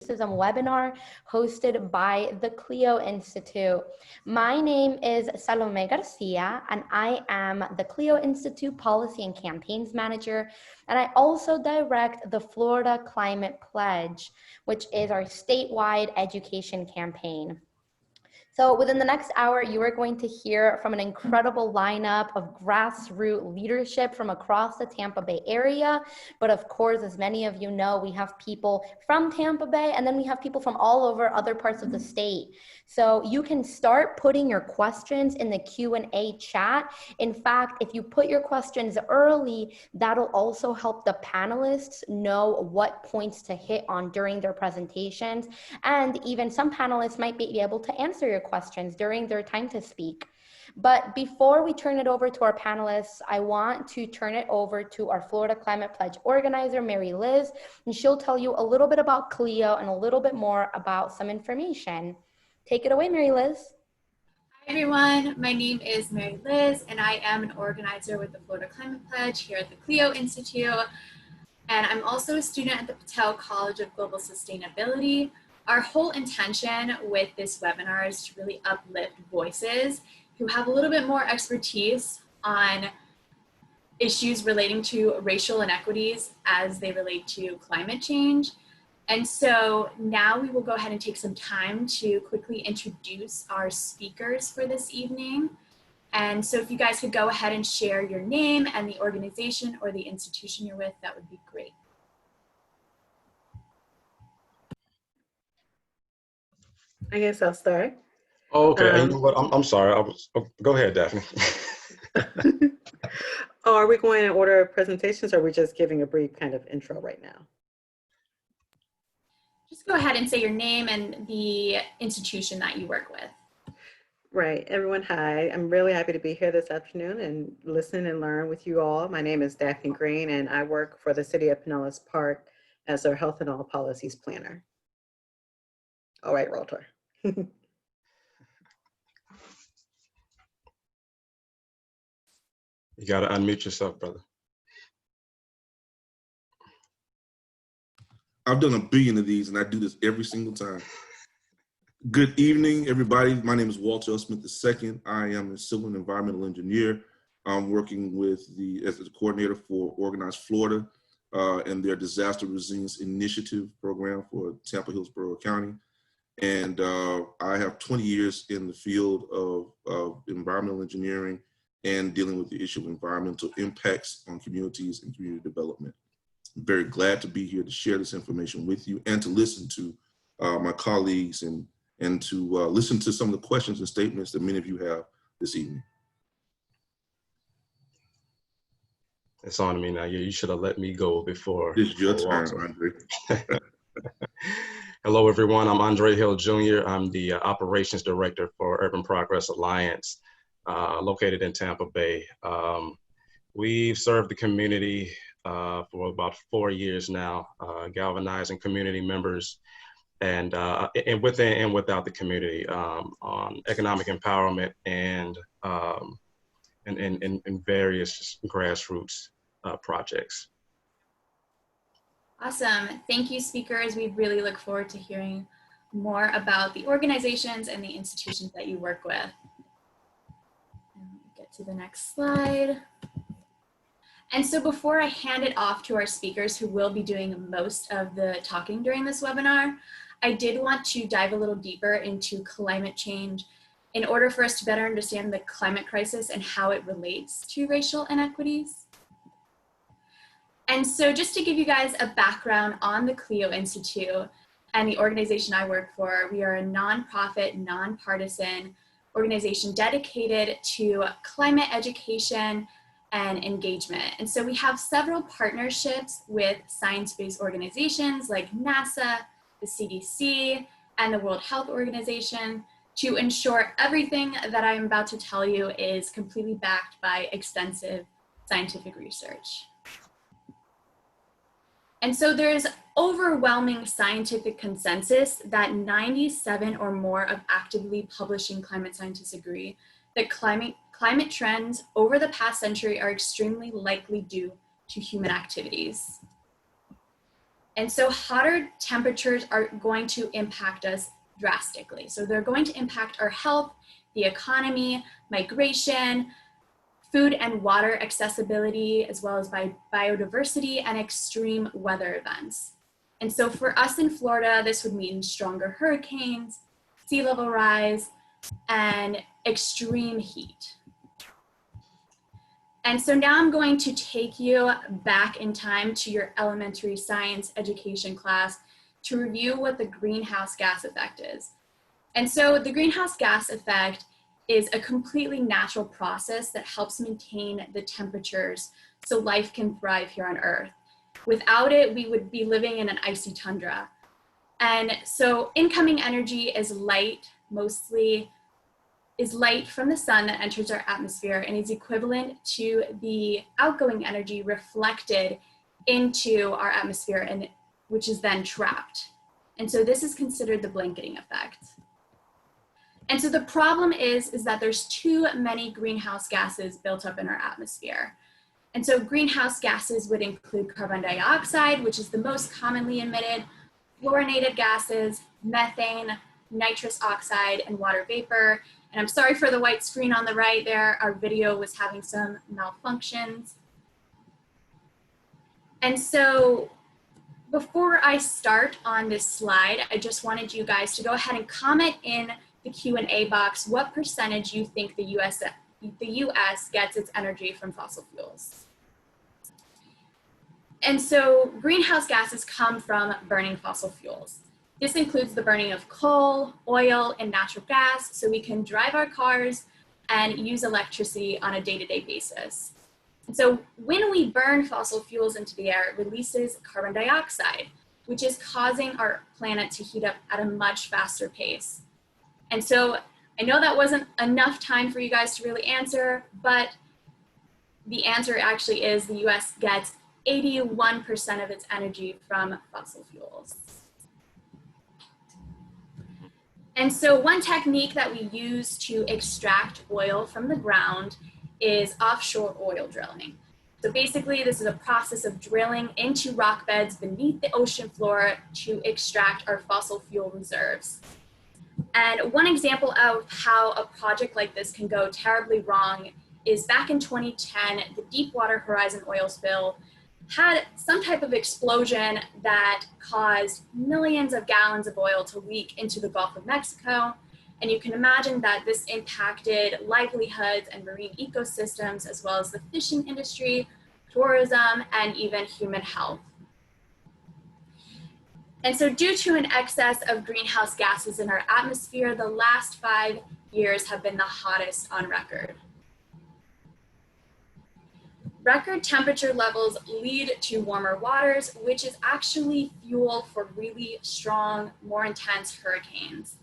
webinar hosted by the CLEO Institute. My name is Salome Garcia, and I am the CLEO Institute Policy and Campaigns Manager, and I also direct the Florida Climate Pledge, which is our statewide education campaign. So within the next hour, you are going to hear from an incredible lineup of grassroots leadership from across the Tampa Bay area. But of course, as many of you know, we have people from Tampa Bay, and then we have people from all over other parts of the state. So you can start putting your questions in the Q&A chat. In fact, if you put your questions early, that'll also help the panelists know what points to hit on during their presentations. And even some panelists might be able to answer your questions during their time to speak. But before we turn it over to our panelists, I want to turn it over to our Florida Climate Pledge organizer, Mary Liz, and she'll tell you a little bit about CLEO and a little bit more about some information. Take it away, Mary Liz. Hi everyone, my name is Mary Liz, and I am an organizer with the Florida Climate Pledge here at the CLEO Institute. And I'm also a student at the Patel College of Global Sustainability. Our whole intention with this webinar is to really uplift voices who have a little bit more expertise on issues relating to racial inequities as they relate to climate change. And so now we will go ahead and take some time to quickly introduce our speakers for this evening. And so if you guys could go ahead and share your name and the organization or the institution you're with, that would be great. I guess I'll start. Oh, okay. You know what? I'm sorry. Go ahead, Daphne. Oh, are we going in order of presentations, or are we just giving a brief kind of intro right now? Just go ahead and say your name and the institution that you work with. Right. Everyone, hi. I'm really happy to be here this afternoon and listen and learn with you all. My name is Daphne Green, and I work for the City of Pinellas Park as their Health and All Policies Planner. All right, Walter. You got to unmute yourself, brother. I've done a billion of these, and I do this every single time. Good evening, everybody. My name is Walter L. Smith II. I am a civil and environmental engineer. I'm working with as the coordinator for Organized Florida and their Disaster Resilience Initiative program for Tampa Hillsborough County. And I have 20 years in the field of environmental engineering and dealing with the issue of environmental impacts on communities and community development. I'm very glad to be here to share this information with you and to listen to my colleagues and to listen to some of the questions and statements that many of you have this evening. It's on me now. You should have let me go before. This is your turn, Andre. Hello, everyone. I'm Andre Hill Jr. I'm the Operations Director for Urban Progress Alliance, located in Tampa Bay. We've served the community for about 4 years now, galvanizing community members and within and without the community on economic empowerment and various grassroots projects. Awesome. Thank you, speakers. We really look forward to hearing more about the organizations and the institutions that you work with. And let me get to the next slide. And so before I hand it off to our speakers who will be doing most of the talking during this webinar, I did want to dive a little deeper into climate change in order for us to better understand the climate crisis and how it relates to racial inequities. And so just to give you guys a background on the CLEO Institute and the organization I work for, we are a nonprofit, nonpartisan organization dedicated to climate education and engagement. And so we have several partnerships with science-based organizations like NASA, the CDC, and the World Health Organization to ensure everything that I'm about to tell you is completely backed by extensive scientific research. And so there's overwhelming scientific consensus that 97 or more of actively publishing climate scientists agree that climate trends over the past century are extremely likely due to human activities. And so hotter temperatures are going to impact us drastically. So they're going to impact our health, the economy, migration, food and water accessibility, as well as biodiversity and extreme weather events. And so for us in Florida, this would mean stronger hurricanes, sea level rise, and extreme heat. And so now I'm going to take you back in time to your elementary science education class to review what the greenhouse gas effect is. And so the greenhouse gas effect is a completely natural process that helps maintain the temperatures so life can thrive here on Earth. Without it, we would be living in an icy tundra. And so incoming energy is light, mostly is light from the sun that enters our atmosphere and is equivalent to the outgoing energy reflected into our atmosphere, and which is then trapped. And so this is considered the blanketing effect. And so the problem is that there's too many greenhouse gases built up in our atmosphere. And so greenhouse gases would include carbon dioxide, which is the most commonly emitted, fluorinated gases, methane, nitrous oxide, and water vapor. And I'm sorry for the white screen on the right there. Our video was having some malfunctions. And so before I start on this slide, I just wanted you guys to go ahead and comment in the Q&A box what percentage you think the US gets its energy from fossil fuels. And so greenhouse gases come from burning fossil fuels. This includes the burning of coal, oil, and natural gas, so we can drive our cars and use electricity on a day-to-day basis. And so when we burn fossil fuels into the air, it releases carbon dioxide, which is causing our planet to heat up at a much faster pace. And so I know that wasn't enough time for you guys to really answer, but the answer actually is the US gets 81% of its energy from fossil fuels. And so one technique that we use to extract oil from the ground is offshore oil drilling. So basically, this is a process of drilling into rock beds beneath the ocean floor to extract our fossil fuel reserves. And one example of how a project like this can go terribly wrong is back in 2010, the Deepwater Horizon oil spill had some type of explosion that caused millions of gallons of oil to leak into the Gulf of Mexico. And you can imagine that this impacted livelihoods and marine ecosystems, as well as the fishing industry, tourism, and even human health. And so due to an excess of greenhouse gases in our atmosphere, the last 5 years have been the hottest on record. Record temperature levels lead to warmer waters, which is actually fuel for really strong, more intense hurricanes.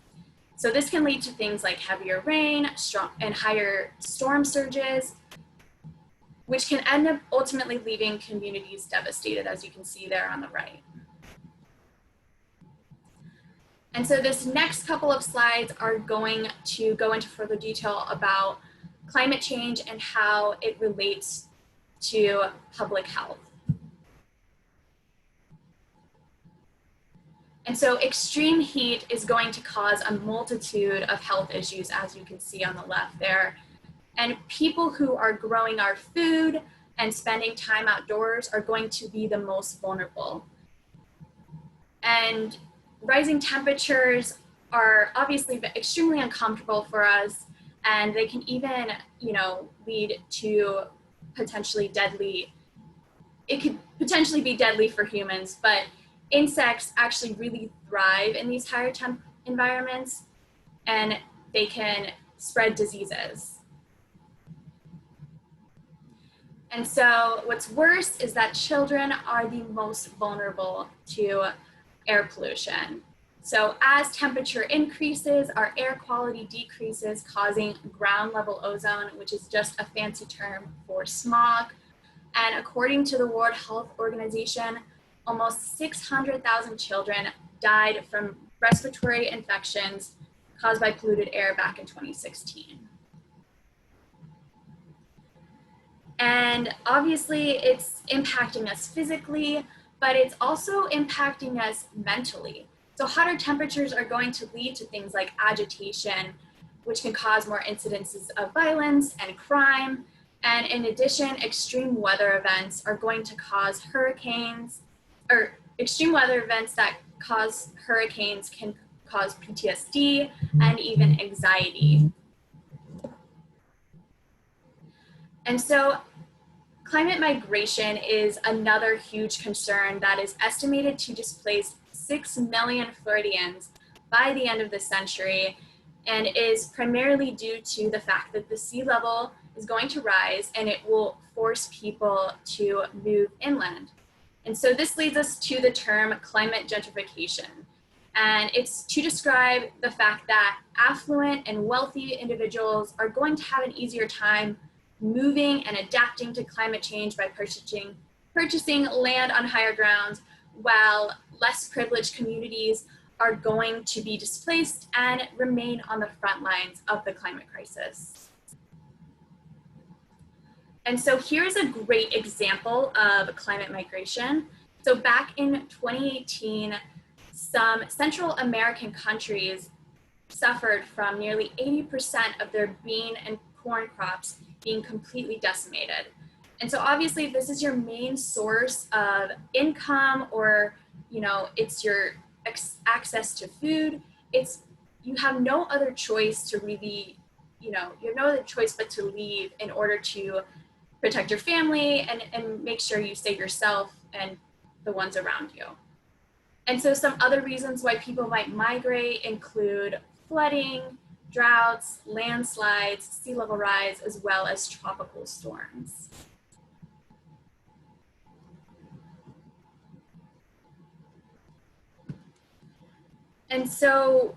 So this can lead to things like heavier rain, strong and higher storm surges, which can end up ultimately leaving communities devastated, as you can see there on the right. And so this next couple of slides are going to go into further detail about climate change and how it relates to public health. And so extreme heat is going to cause a multitude of health issues, as you can see on the left there. And people who are growing our food and spending time outdoors are going to be the most vulnerable. And rising temperatures are obviously extremely uncomfortable for us, and they can even, lead to potentially deadly, it could potentially be deadly for humans, but insects actually really thrive in these higher temp environments, and they can spread diseases. And so what's worse is that children are the most vulnerable to air pollution. So as temperature increases, our air quality decreases, causing ground level ozone, which is just a fancy term for smog. And according to the World Health Organization, almost 600,000 children died from respiratory infections caused by polluted air back in 2016. And obviously it's impacting us physically, but it's also impacting us mentally. So hotter temperatures are going to lead to things like agitation, which can cause more incidences of violence and crime. And in addition, extreme weather events are going to cause hurricanes, or extreme weather events that cause hurricanes can cause PTSD and even anxiety. And so climate migration is another huge concern that is estimated to displace 6 million Floridians by the end of the century, and is primarily due to the fact that the sea level is going to rise and it will force people to move inland. And so this leads us to the term climate gentrification. And it's to describe the fact that affluent and wealthy individuals are going to have an easier time moving and adapting to climate change by purchasing land on higher grounds, while less privileged communities are going to be displaced and remain on the front lines of the climate crisis. And so here's a great example of climate migration. So back in 2018, some Central American countries suffered from nearly 80% of their bean and corn crops being completely decimated. And so obviously if this is your main source of income, or it's your access to food, you have no other choice to really, you have no other choice but to leave in order to protect your family and make sure you save yourself and the ones around you. And so some other reasons why people might migrate include flooding, droughts, landslides, sea level rise, as well as tropical storms. And so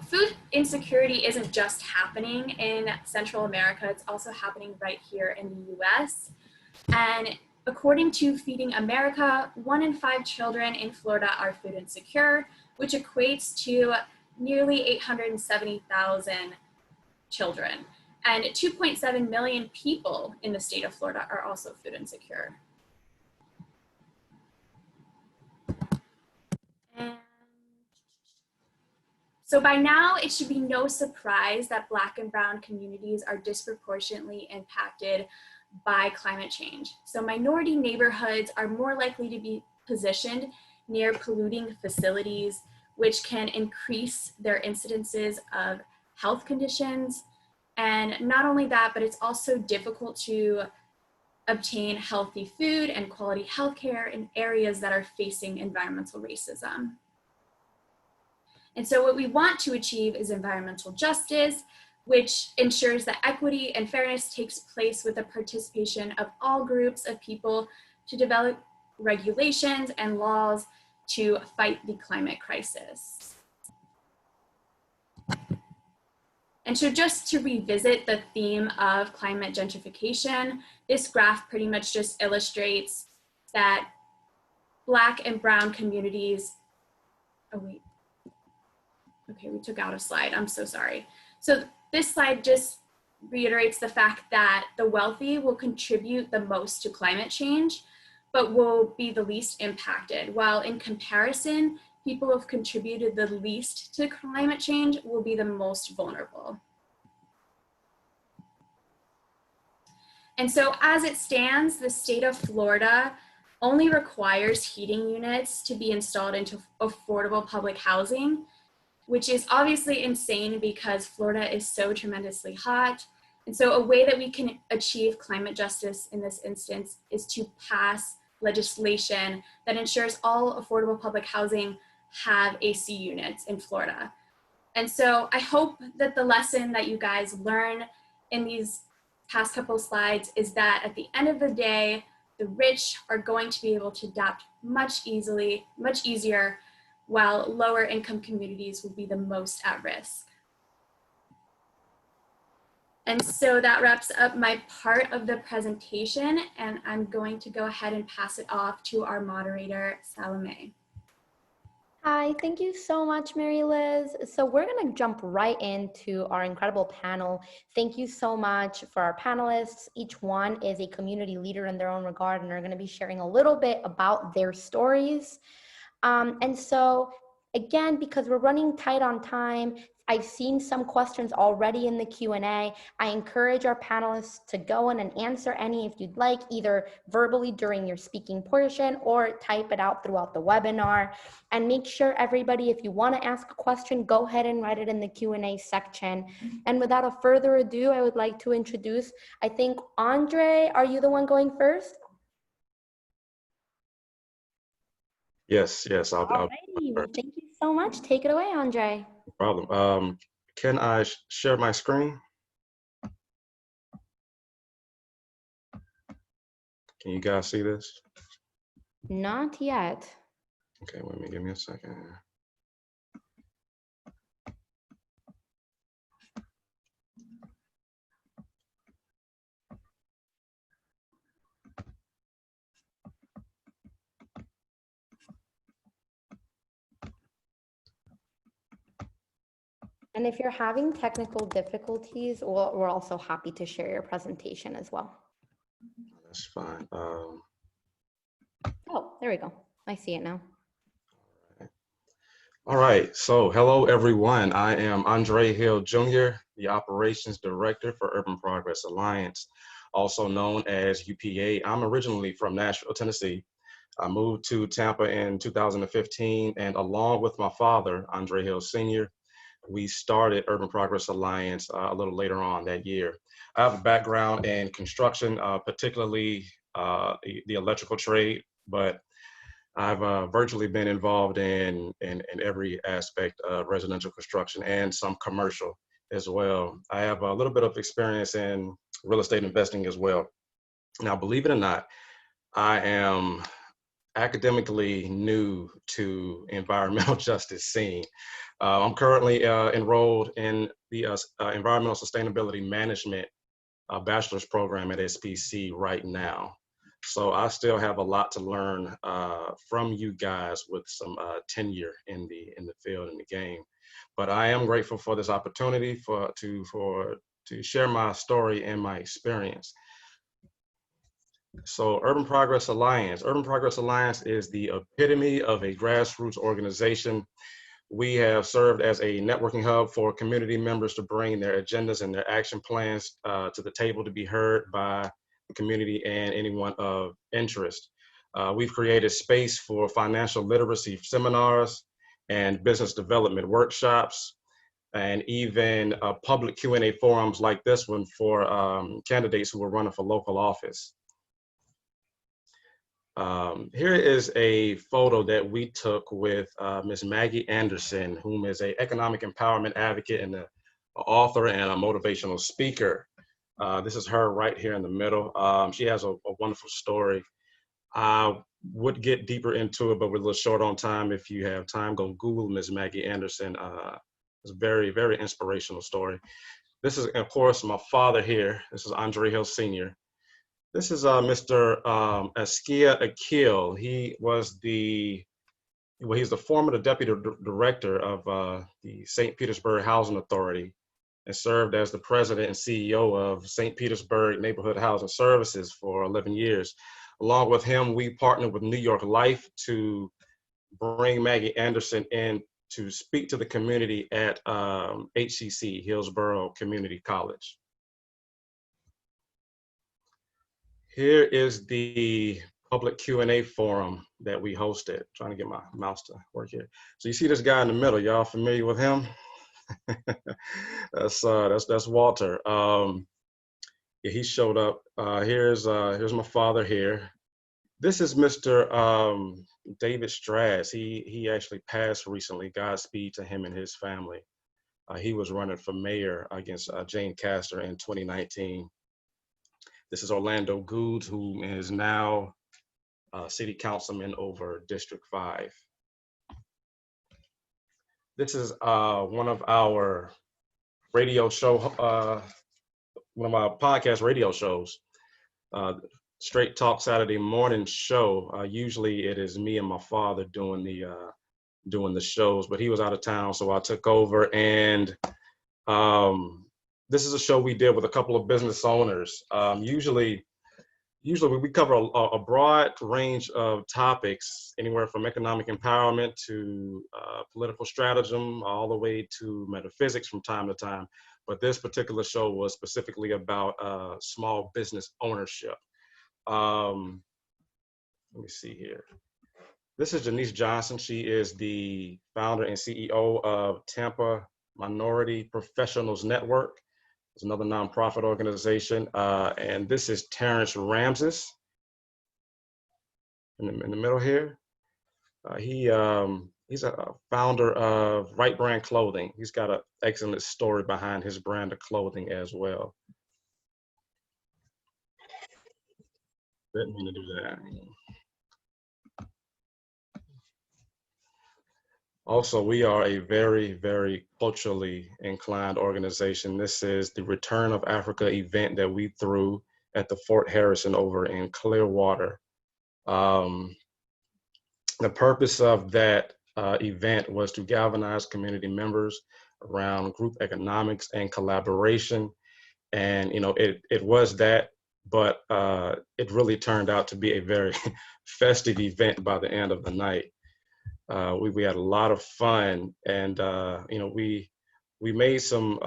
food insecurity isn't just happening in Central America, it's also happening right here in the US. And according to Feeding America, 1 in 5 children in Florida are food insecure, which equates to nearly 870,000 children. And 2.7 million people in the state of Florida are also food insecure. And so by now, it should be no surprise that Black and Brown communities are disproportionately impacted by climate change. So minority neighborhoods are more likely to be positioned near polluting facilities, which can increase their incidences of health conditions. And not only that, but it's also difficult to obtain healthy food and quality healthcare in areas that are facing environmental racism. And so what we want to achieve is environmental justice, which ensures that equity and fairness takes place with the participation of all groups of people to develop regulations and laws to fight the climate crisis. And so just to revisit the theme of climate gentrification, this graph pretty much just illustrates that Black and Brown communities, we took out a slide, I'm so sorry. So this slide just reiterates the fact that the wealthy will contribute the most to climate change, but will be the least impacted, while in comparison, people who have contributed the least to climate change will be the most vulnerable. And so as it stands, the state of Florida only requires heating units to be installed into affordable public housing, which is obviously insane because Florida is so tremendously hot. And so a way that we can achieve climate justice in this instance is to pass legislation that ensures all affordable public housing have AC units in Florida. And so I hope that the lesson that you guys learn in these past couple slides is that at the end of the day, the rich are going to be able to adapt much easier, while lower income communities will be the most at risk. And so that wraps up my part of the presentation, and I'm going to go ahead and pass it off to our moderator, Salome. Hi, thank you so much, Mary Liz. So we're going to jump right into our incredible panel. Thank you so much for our panelists. Each one is a community leader in their own regard and are going to be sharing a little bit about their stories. And so again, because we're running tight on time, I've seen some questions already in the Q&A. I encourage our panelists to go in and answer any if you'd like, either verbally during your speaking portion or type it out throughout the webinar. And make sure everybody, if you want to ask a question, go ahead and write it in the Q&A section. And without a further ado, I would like to introduce, I think, Andre, are you the one going first? Yes, I'll Alrighty, well, thank you so much. Take it away, Andre. no problem. Can I share my screen? Can you guys see this? Not yet. Okay, give me a second. And if you're having technical difficulties, we're also happy to share your presentation as well. That's fine. Oh, there we go. I see it now. All right, so hello everyone. I am Andre Hill Jr., the Operations Director for Urban Progress Alliance, also known as UPA. I'm originally from Nashville, Tennessee. I moved to Tampa in 2015, and along with my father, Andre Hill Sr., we started Urban Progress Alliance a little later on that year. I have a background in construction, particularly the electrical trade, but I've virtually been involved in every aspect of residential construction and some commercial as well. I have a little bit of experience in real estate investing as well. Now, believe it or not, I am academically new to environmental justice scene. I'm currently enrolled in the Environmental Sustainability Management bachelor's program at SPC right now. So I still have a lot to learn from you guys with some tenure in the field and the game. But I am grateful for this opportunity to share my story and my experience. So Urban Progress Alliance. Urban Progress Alliance is the epitome of a grassroots organization. We have served as a networking hub for community members to bring their agendas and their action plans to the table to be heard by the community and anyone of interest. We've created space for financial literacy seminars and business development workshops, and even public Q&A forums like this one for candidates who are running for local office. Here is a photo that we took with Ms. Maggie Anderson, whom is an economic empowerment advocate and an author and a motivational speaker. This is her right here in the middle. She has a wonderful story. I would get deeper into it, but we're a little short on time. If you have time, go Google Ms. Maggie Anderson. It's a very, very inspirational story. This is, of course, my father here. This is Andre Hill Sr. This is Mr. Askia Akil. He was he's the former deputy director of the St. Petersburg Housing Authority and served as the president and CEO of St. Petersburg Neighborhood Housing Services for 11 years. Along with him, we partnered with New York Life to bring Maggie Anderson in to speak to the community at HCC, Hillsborough Community College. Here is the public Q&A forum that we hosted. Trying to get my mouse to work here. So you see this guy in the middle, y'all familiar with him? That's Walter. Yeah, he showed up. Here's my father here. This is Mr. David Strass. He actually passed recently. Godspeed to him and his family. He was running for mayor against Jane Castor in 2019. This is Orlando Goods, who is now city councilman over District 5. This is one of our radio show, one of our podcast radio shows, Straight Talk Saturday morning show. Usually it is me and my father doing doing the shows, but he was out of town, so I took over. And this is a show we did with a couple of business owners. Usually we cover a broad range of topics, anywhere from economic empowerment to political stratagem, all the way to metaphysics from time to time. But this particular show was specifically about small business ownership. Let me see here. This is Janice Johnson. She is the founder and CEO of Tampa Minority Professionals Network. It's another nonprofit organization. And this is Terrence Ramses in the middle here. He's a founder of Right Brand Clothing. He's got an excellent story behind his brand of clothing as well. Didn't mean to do that. Also, we are a very, very culturally inclined organization. This is the Return of Africa event that we threw at the Fort Harrison over in Clearwater. The purpose of that event was to galvanize community members around group economics and collaboration. And, you know, it was that, but it really turned out to be a very festive event by the end of the night. We had a lot of fun, and you know, we made some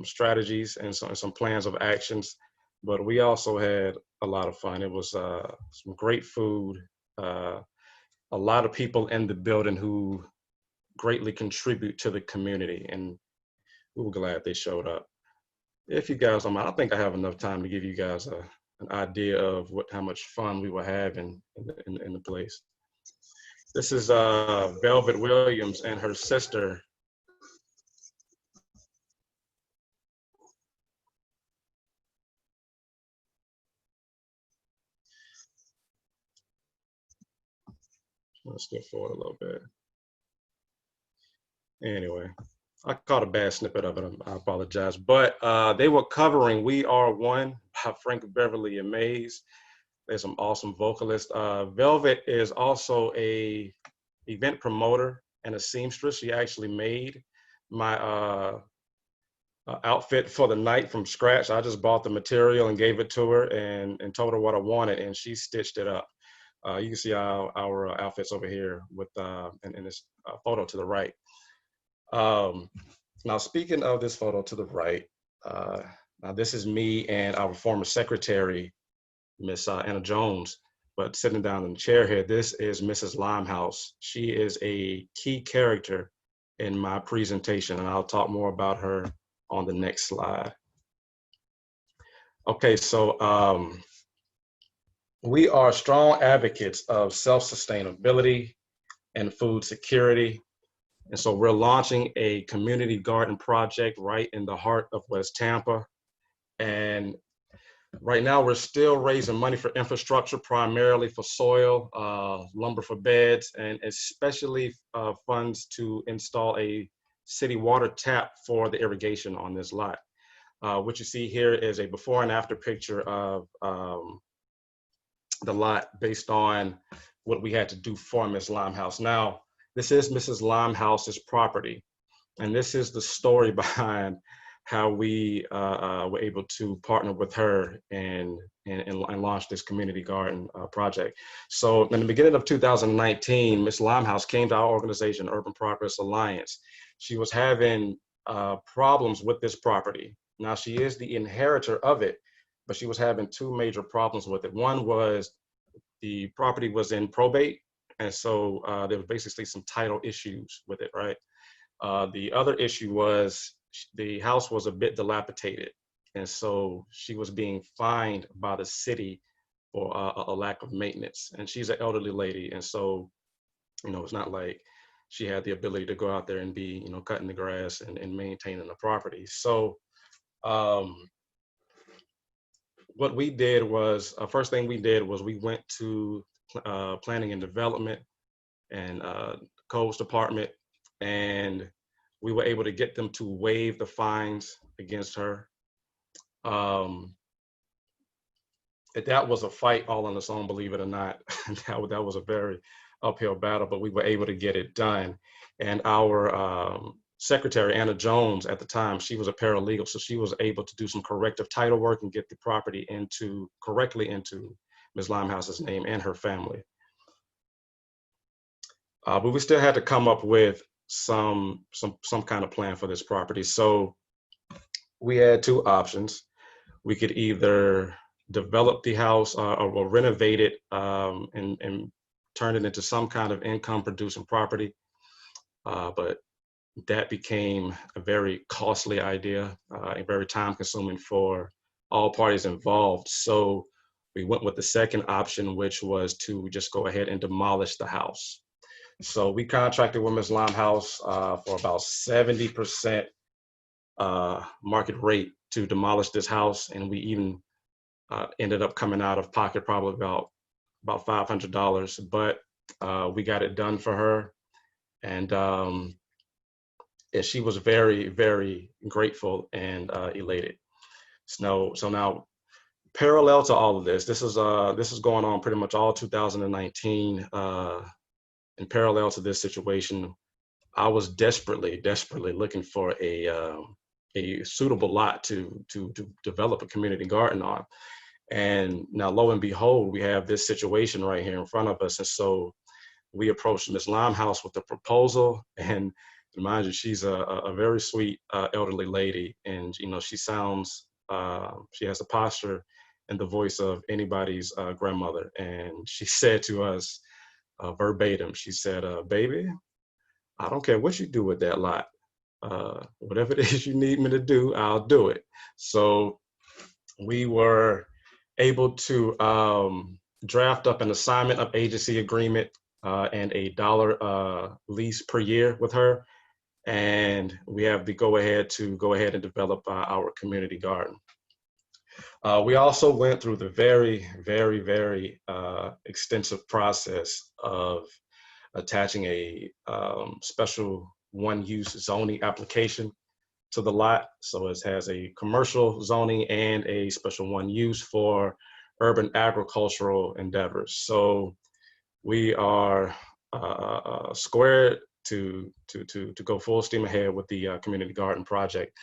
strategies and some plans of actions, but we also had a lot of fun. It was some great food, a lot of people in the building who greatly contribute to the community, and we were glad they showed up. If you guys don't mind, I think I have enough time to give you guys an idea of how much fun we were having in the place. This is Velvet Williams and her sister. Let's go forward a little bit. Anyway, I caught a bad snippet of it. I apologize. But they were covering We Are One by Frank Beverly and Mays. There's some awesome vocalists. Velvet is also a event promoter and a seamstress. She actually made my outfit for the night from scratch. I just bought the material and gave it to her and told her what I wanted, and she stitched it up. You can see our outfits over here with in this photo to the right. Now, speaking of this photo to the right, now this is me and our former secretary, Miss Anna Jones, but sitting down in the chair here, this is Mrs. Limehouse. She is a key character in my presentation, and I'll talk more about her on the next slide. Okay, so we are strong advocates of self-sustainability and food security. And so we're launching a community garden project right in the heart of West Tampa. And right now we're still raising money for infrastructure, primarily for soil, lumber for beds, and especially funds to install a city water tap for the irrigation on this lot. What you see here is a before and after picture of the lot based on what we had to do for Miss Limehouse. Now, this is Mrs. Limehouse's property, and this is the story behind how we were able to partner with her and launch this community garden project. So in the beginning of 2019, Ms. Limehouse came to our organization, Urban Progress Alliance. She was having problems with this property. Now, she is the inheritor of it, but she was having two major problems with it. One was the property was in probate, and so there was basically some title issues with it, right? The other issue was the house was a bit dilapidated, and so she was being fined by the city for a lack of maintenance. And she's an elderly lady, and so, you know, it's not like she had the ability to go out there and be, you know, cutting the grass and maintaining the property. So what we did was, first thing we did was we went to planning and development and codes department, and we were able to get them to waive the fines against her. That was a fight all on its own, believe it or not. that was a very uphill battle, but we were able to get it done. And our secretary, Anna Jones, at the time, she was a paralegal, so she was able to do some corrective title work and get the property correctly into Ms. Limehouse's name and her family. But we still had to come up with some kind of plan for this property. So we had two options. We could either develop the house or renovate it and turn it into some kind of income producing property. But that became a very costly idea and very time consuming for all parties involved. So we went with the second option, which was to just go ahead and demolish the house. So we contracted with Ms. Limehouse for about 70% market rate to demolish this house. And we even ended up coming out of pocket probably about $500, but we got it done for her. And she was very, very grateful and elated. So now, parallel to all of this, this is going on pretty much all 2019. In parallel to this situation, I was desperately looking for a suitable lot to develop a community garden on. And now, lo and behold, we have this situation right here in front of us. And so we approached Ms. Limehouse with the proposal, and mind you, she's a very sweet elderly lady, and she sounds, she has the posture and the voice of anybody's grandmother. And she said to us verbatim, she said, "Baby, I don't care what you do with that lot. Whatever it is you need me to do, I'll do it." So we were able to draft up an assignment of agency agreement and a $1 lease per year with her. And we have the go ahead and develop our community garden. We also went through the very, very, very extensive process of attaching a special one-use zoning application to the lot. So it has a commercial zoning and a special one use for urban agricultural endeavors. So we are squared to go full steam ahead with the community garden project.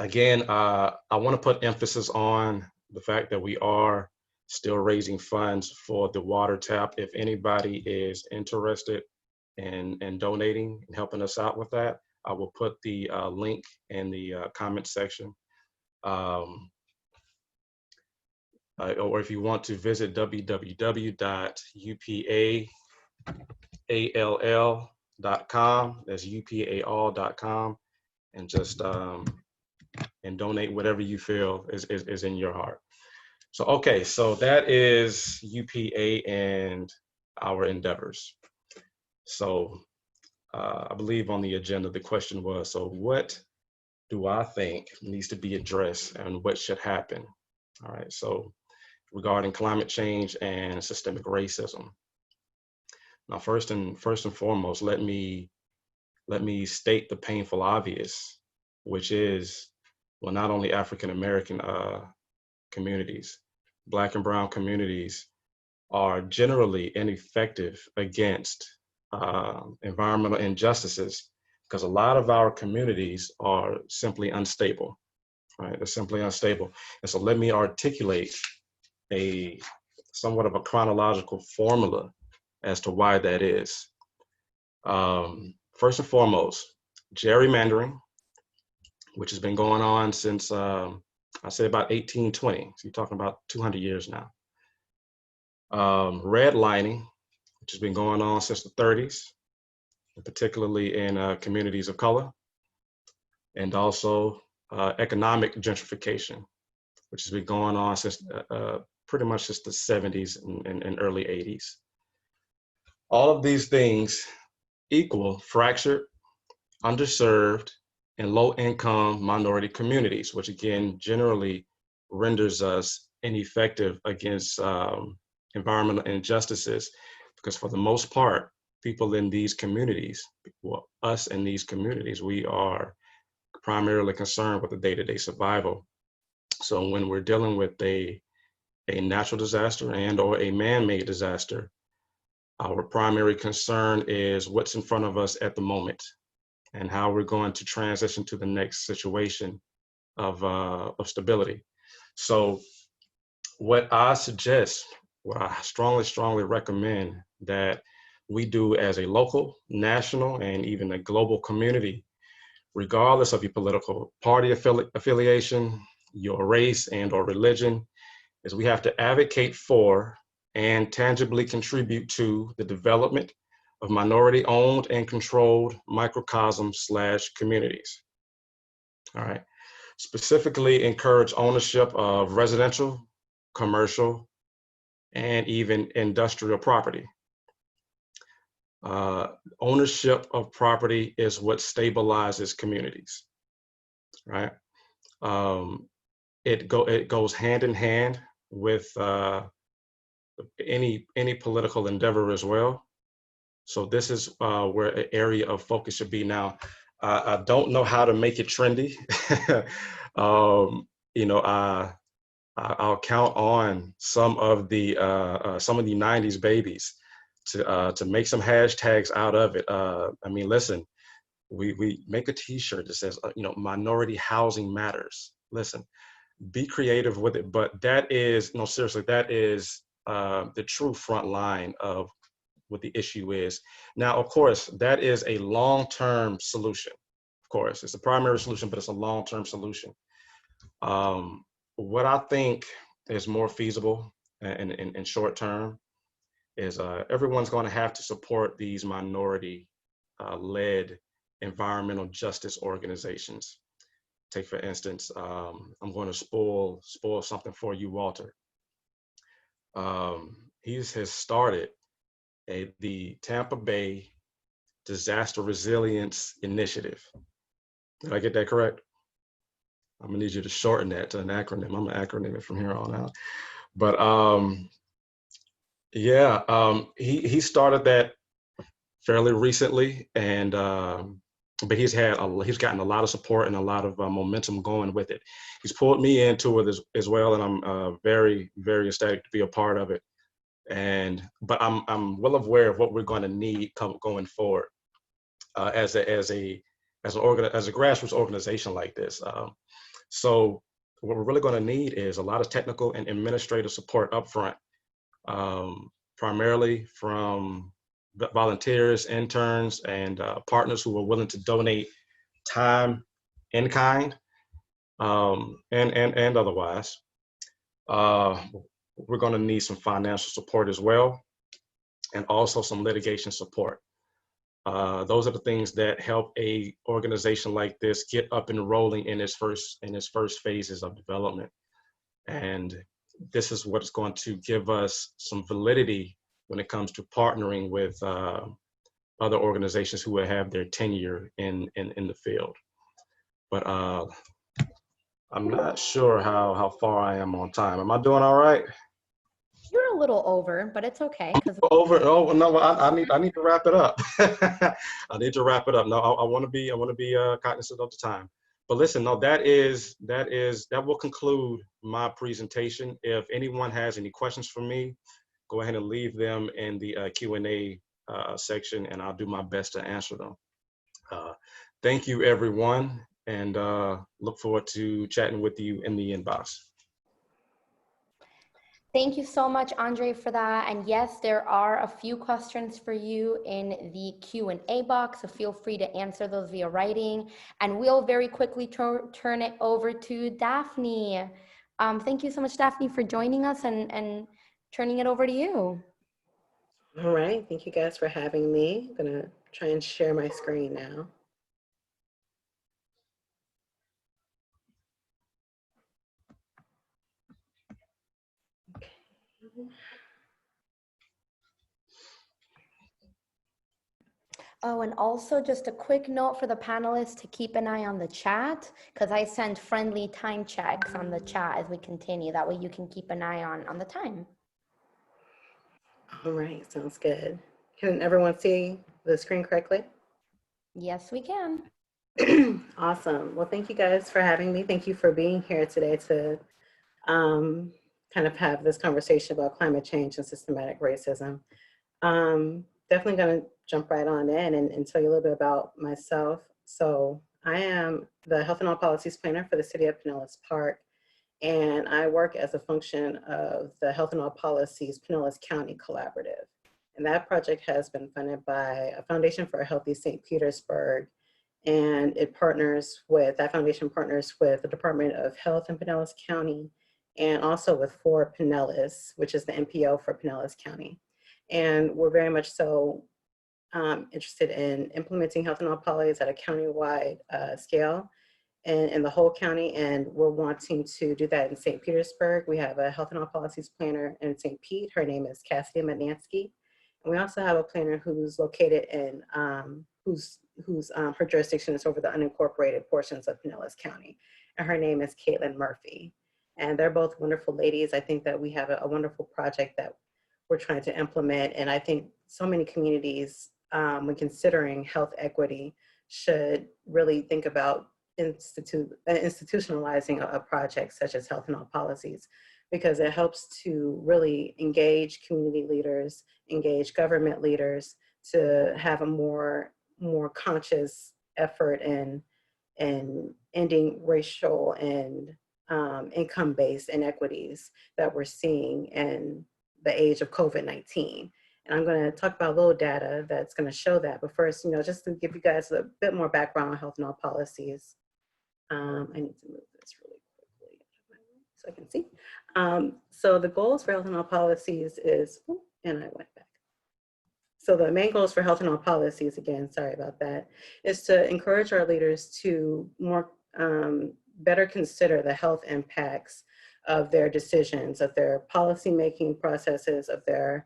Again, I want to put emphasis on the fact that we are still raising funds for the water tap. If anybody is interested in donating and helping us out with that, I will put the link in the comment section. Or if you want to visit www.upall.com, that's upall.com, and just and donate whatever you feel is in your heart. So, okay, so that is UPA and our endeavors. So I believe on the agenda, the question was, so what do I think needs to be addressed and what should happen? All right, so regarding climate change and systemic racism. Now, first and foremost, let me state the painful obvious, which is, well, not only African-American communities, Black and Brown communities are generally ineffective against environmental injustices because a lot of our communities are simply unstable, right? They're simply unstable. And so let me articulate somewhat of a chronological formula as to why that is. First and foremost, gerrymandering, which has been going on since I say about 1820. So you're talking about 200 years now. Redlining, which has been going on since the 30s, particularly in communities of color, and also economic gentrification, which has been going on since pretty much since the 70s and early 80s. All of these things equal fractured, underserved, and low-income minority communities, which again generally renders us ineffective against environmental injustices, because for the most part, people in these communities, well, us in these communities, we are primarily concerned with the day-to-day survival. So when we're dealing with a natural disaster and or a man-made disaster, Our primary concern is what's in front of us at the moment and how we're going to transition to the next situation of stability. So what I suggest, what I strongly recommend that we do as a local, national, and even a global community, regardless of your political party affiliation, your race and or religion, is we have to advocate for and tangibly contribute to the development of minority-owned and controlled microcosms/communities. All right. Specifically encourage ownership of residential, commercial, and even industrial property. Ownership of property is what stabilizes communities, right? It goes hand in hand with any political endeavor as well. So this is where an area of focus should be. Now, I don't know how to make it trendy. You know, I'll count on some of the 90s babies to make some hashtags out of it. I mean, listen, we make a T-shirt that says, you know, minority housing matters. Listen, be creative with it, but that is, no, seriously, that is the true front line of what the issue is. Now, of course, that is a long-term solution. Of course, it's a primary solution, but it's a long-term solution. What I think is more feasible in short term is everyone's going to have to support these minority-led environmental justice organizations. Take, for instance, I'm going to spoil something for you, Walter. He has started the Tampa Bay Disaster Resilience Initiative. Did I get that correct? I'm gonna need you to shorten that to an acronym. I'm gonna acronym it from here on out. But yeah, he started that fairly recently, and but he's gotten a lot of support and a lot of momentum going with it. He's pulled me into it as well, and I'm very ecstatic to be a part of it. But I'm well aware of what we're going to need going forward as a grassroots organization like this. So what we're really going to need is a lot of technical and administrative support upfront, primarily from volunteers, interns, and partners who are willing to donate time in kind and otherwise. We're going to need some financial support as well, and also some litigation support. Those are the things that help a organization like this get up and rolling in its first phases of development. And this is what's going to give us some validity when it comes to partnering with other organizations who will have their tenure in the field. But I'm not sure how far I am on time. Am I doing all right? You're a little over, but it's okay. Over? Oh no, I need to wrap it up. I need to wrap it up. No, I want to be cognizant of the time. But listen, no, that will conclude my presentation. If anyone has any questions for me, go ahead and leave them in the Q&A section, and I'll do my best to answer them. Thank you, everyone, and look forward to chatting with you in the inbox. Thank you so much, Andre, for that. And yes, there are a few questions for you in the Q&A box, so feel free to answer those via writing. And we'll very quickly turn it over to Daphne. Thank you so much, Daphne, for joining us and turning it over to you. All right, thank you guys for having me. I'm gonna try and share my screen now. Oh, and also just a quick note for the panelists to keep an eye on the chat, because I send friendly time checks on the chat as we continue. That way you can keep an eye on the time. All right, sounds good. Can everyone see the screen correctly? Yes, we can. Awesome. Well, thank you guys for having me. Thank you for being here today to kind of have this conversation about climate change and systematic racism. Definitely going to jump right on in and tell you a little bit about myself. So I am the Health and All Policies Planner for the City of Pinellas Park, and I work as a function of the Health and All Policies Pinellas County Collaborative. And that project has been funded by a Foundation for a Healthy St. Petersburg, and that foundation partners with the Department of Health in Pinellas County, and also with For Pinellas, which is the NPO for Pinellas County. And we're very much so interested in implementing health and all policies at a countywide scale and in the whole county. And we're wanting to do that in St. Petersburg. We have a health and all policies planner in St. Pete. Her name is Cassidy Manansky. And we also have a planner who's located in, her jurisdiction is over the unincorporated portions of Pinellas County. And her name is Caitlin Murphy. And they're both wonderful ladies. I think that we have a wonderful project that we're trying to implement. And I think so many communities, when considering health equity, should really think about institutionalizing a project such as Health and All Policies, because it helps to really engage community leaders, engage government leaders to have a more conscious effort in ending racial and income-based inequities that we're seeing in the age of COVID-19. And I'm going to talk about a little data that's going to show that. But first, just to give you guys a bit more background on Health and All Policies. I need to move this really quickly so I can see. So the goals for Health and All Policies is, and I went back. So the main goals for Health and All Policies, again, sorry about that, is to encourage our leaders to better consider the health impacts of their decisions, of their policy-making processes, of their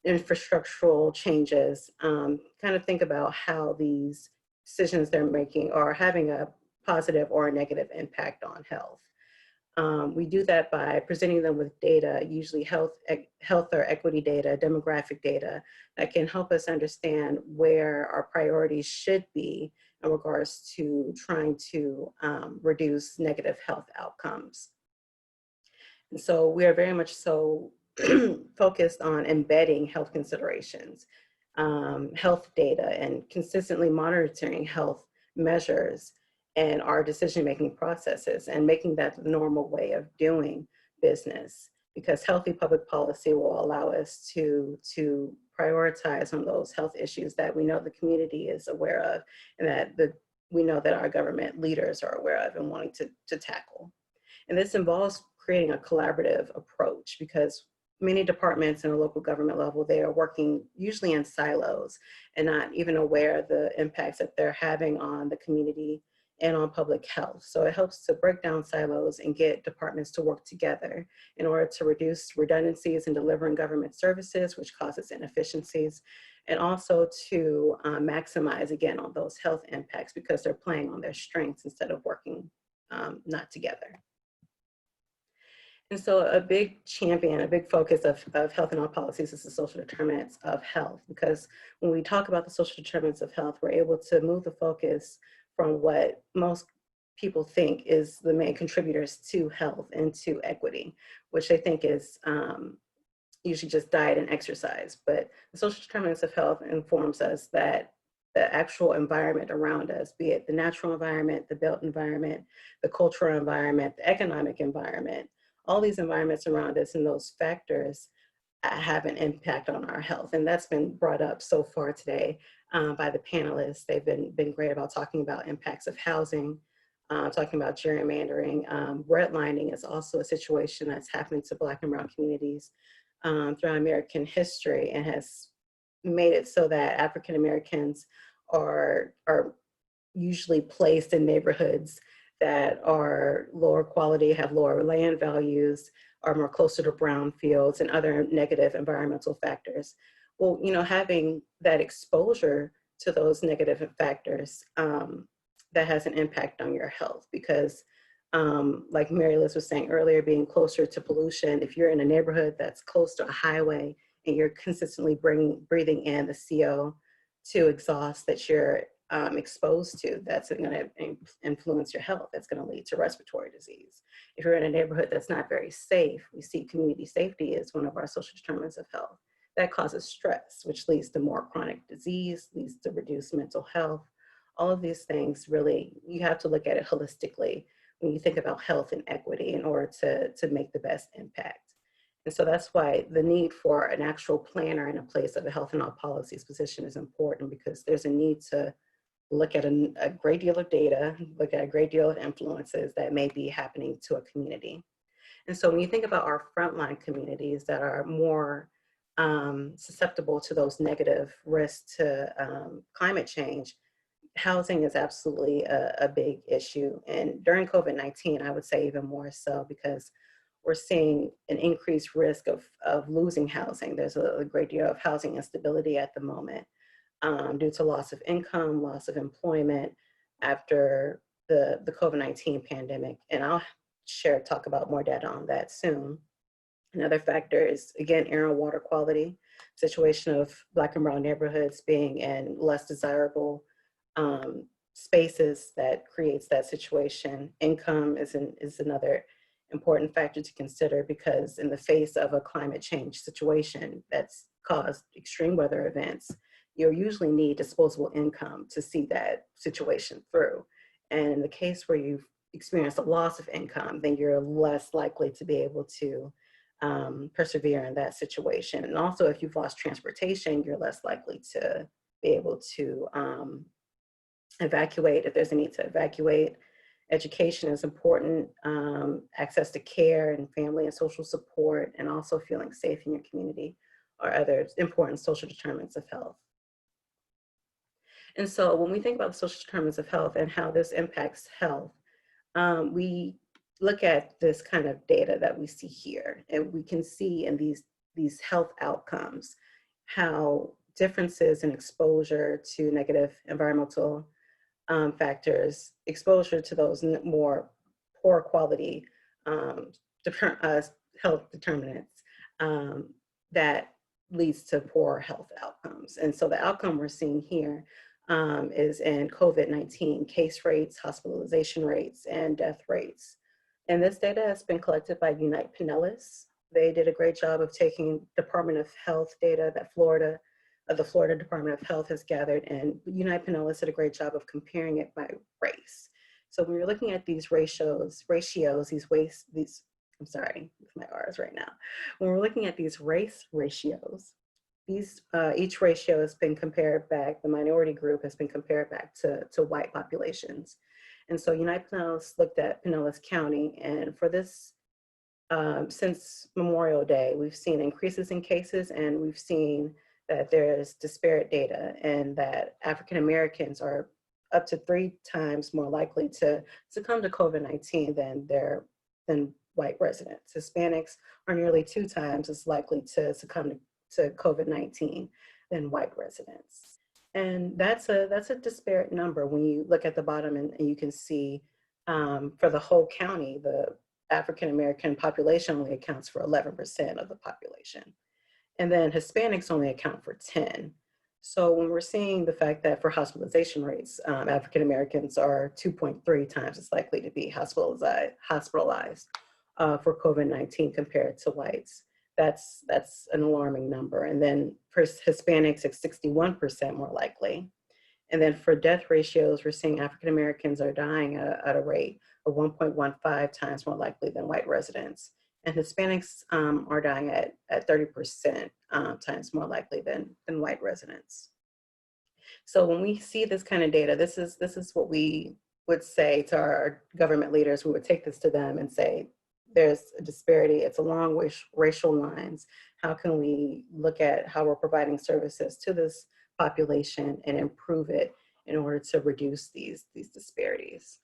infrastructural changes, kind of think about how these decisions they're making are having a positive or a negative impact on health. We do that by presenting them with data, usually health or equity data, demographic data, that can help us understand where our priorities should be in regards to trying to reduce negative health outcomes. And so we are very much so focused on embedding health considerations, health data, and consistently monitoring health measures and our decision-making processes, and making that the normal way of doing business, because healthy public policy will allow us to prioritize on those health issues that we know the community is aware of, and that we know that our government leaders are aware of and wanting to tackle. And this involves creating a collaborative approach, because many departments in a local government level, they are working usually in silos and not even aware of the impacts that they're having on the community and on public health. So it helps to break down silos and get departments to work together in order to reduce redundancies in delivering government services, which causes inefficiencies, and also to maximize, again, on those health impacts, because they're playing on their strengths instead of working not together. And so a big champion, a big focus of Health and All Policies is the social determinants of health, because when we talk about the social determinants of health, we're able to move the focus from what most people think is the main contributors to health and to equity, which they think is usually just diet and exercise. But the social determinants of health informs us that the actual environment around us, be it the natural environment, the built environment, the cultural environment, the economic environment, all these environments around us and those factors have an impact on our health. And that's been brought up so far today by the panelists. They've been great about talking about impacts of housing, talking about gerrymandering. Redlining is also a situation that's happened to Black and Brown communities throughout American history, and has made it so that African Americans are usually placed in neighborhoods that are lower quality, have lower land values, are more closer to brown fields and other negative environmental factors. Well, having that exposure to those negative factors, that has an impact on your health, because like Mary Liz was saying earlier, being closer to pollution, if you're in a neighborhood that's close to a highway and you're consistently breathing in the CO2 exhaust that you're exposed to, that's going to influence your health. That's going to lead to respiratory disease. If you're in a neighborhood that's not very safe, we see community safety as one of our social determinants of health. that causes stress, which leads to more chronic disease, leads to reduced mental health. All of these things really, you have to look at it holistically when you think about health and equity in order to make the best impact. And so that's why the need for an actual planner in a place of a health and all policies position is important, because there's a need to look at a great deal of data, look at a great deal of influences that may be happening to a community. And so when you think about our frontline communities that are more susceptible to those negative risks to climate change, housing is absolutely a big issue. And during COVID-19, I would say even more so, because we're seeing an increased risk of losing housing. There's a great deal of housing instability at the moment due to loss of income, loss of employment after the COVID-19 pandemic. And I'll talk about more data on that soon. Another factor is, again, air and water quality, situation of Black and brown neighborhoods being in less desirable spaces that creates that situation. Income is another important factor to consider, because in the face of a climate change situation that's caused extreme weather events, you usually need disposable income to see that situation through. And in the case where you've experienced a loss of income, then you're less likely to be able to persevere in that situation. And also, if you've lost transportation, you're less likely to be able to evacuate if there's a need to evacuate. Education is important, access to care and family and social support, and also feeling safe in your community are other important social determinants of health. And so when we think about the social determinants of health and how this impacts health, we look at this kind of data that we see here, and we can see in these health outcomes how differences in exposure to negative environmental factors, exposure to those more poor quality health determinants that leads to poor health outcomes. And so the outcome we're seeing here is in COVID-19 case rates, hospitalization rates, and death rates. And this data has been collected by Unite Pinellas. They did a great job of taking Department of Health data that the Florida Department of Health has gathered, and Unite Pinellas did a great job of comparing it by race. So when you're looking at these I'm sorry, with my R's right now. When we're looking at these race ratios, each ratio has been compared back, the minority group has been compared back to white populations. And so Unite Pinellas looked at Pinellas County, and for this, since Memorial Day, we've seen increases in cases, and we've seen that there's disparate data, and that African Americans are up to 3 times more likely to succumb to COVID-19 than white residents. Hispanics are nearly 2 times as likely to succumb to COVID-19 than white residents. And that's a disparate number when you look at the bottom, and you can see for the whole county, the African American population only accounts for 11% of the population. And then Hispanics only account for 10. So when we're seeing the fact that for hospitalization rates, African Americans are 2.3 times as likely to be hospitalized for COVID-19 compared to whites, that's an alarming number. And then for Hispanics, it's 61% more likely. And then for death ratios, we're seeing African Americans are dying at a rate of 1.15 times more likely than white residents. And Hispanics are dying at 30% times more likely than white residents. So when we see this kind of data, this is what we would say to our government leaders. We would take this to them and say, there's a disparity, it's along racial lines. How can we look at how we're providing services to this population and improve it in order to reduce these disparities?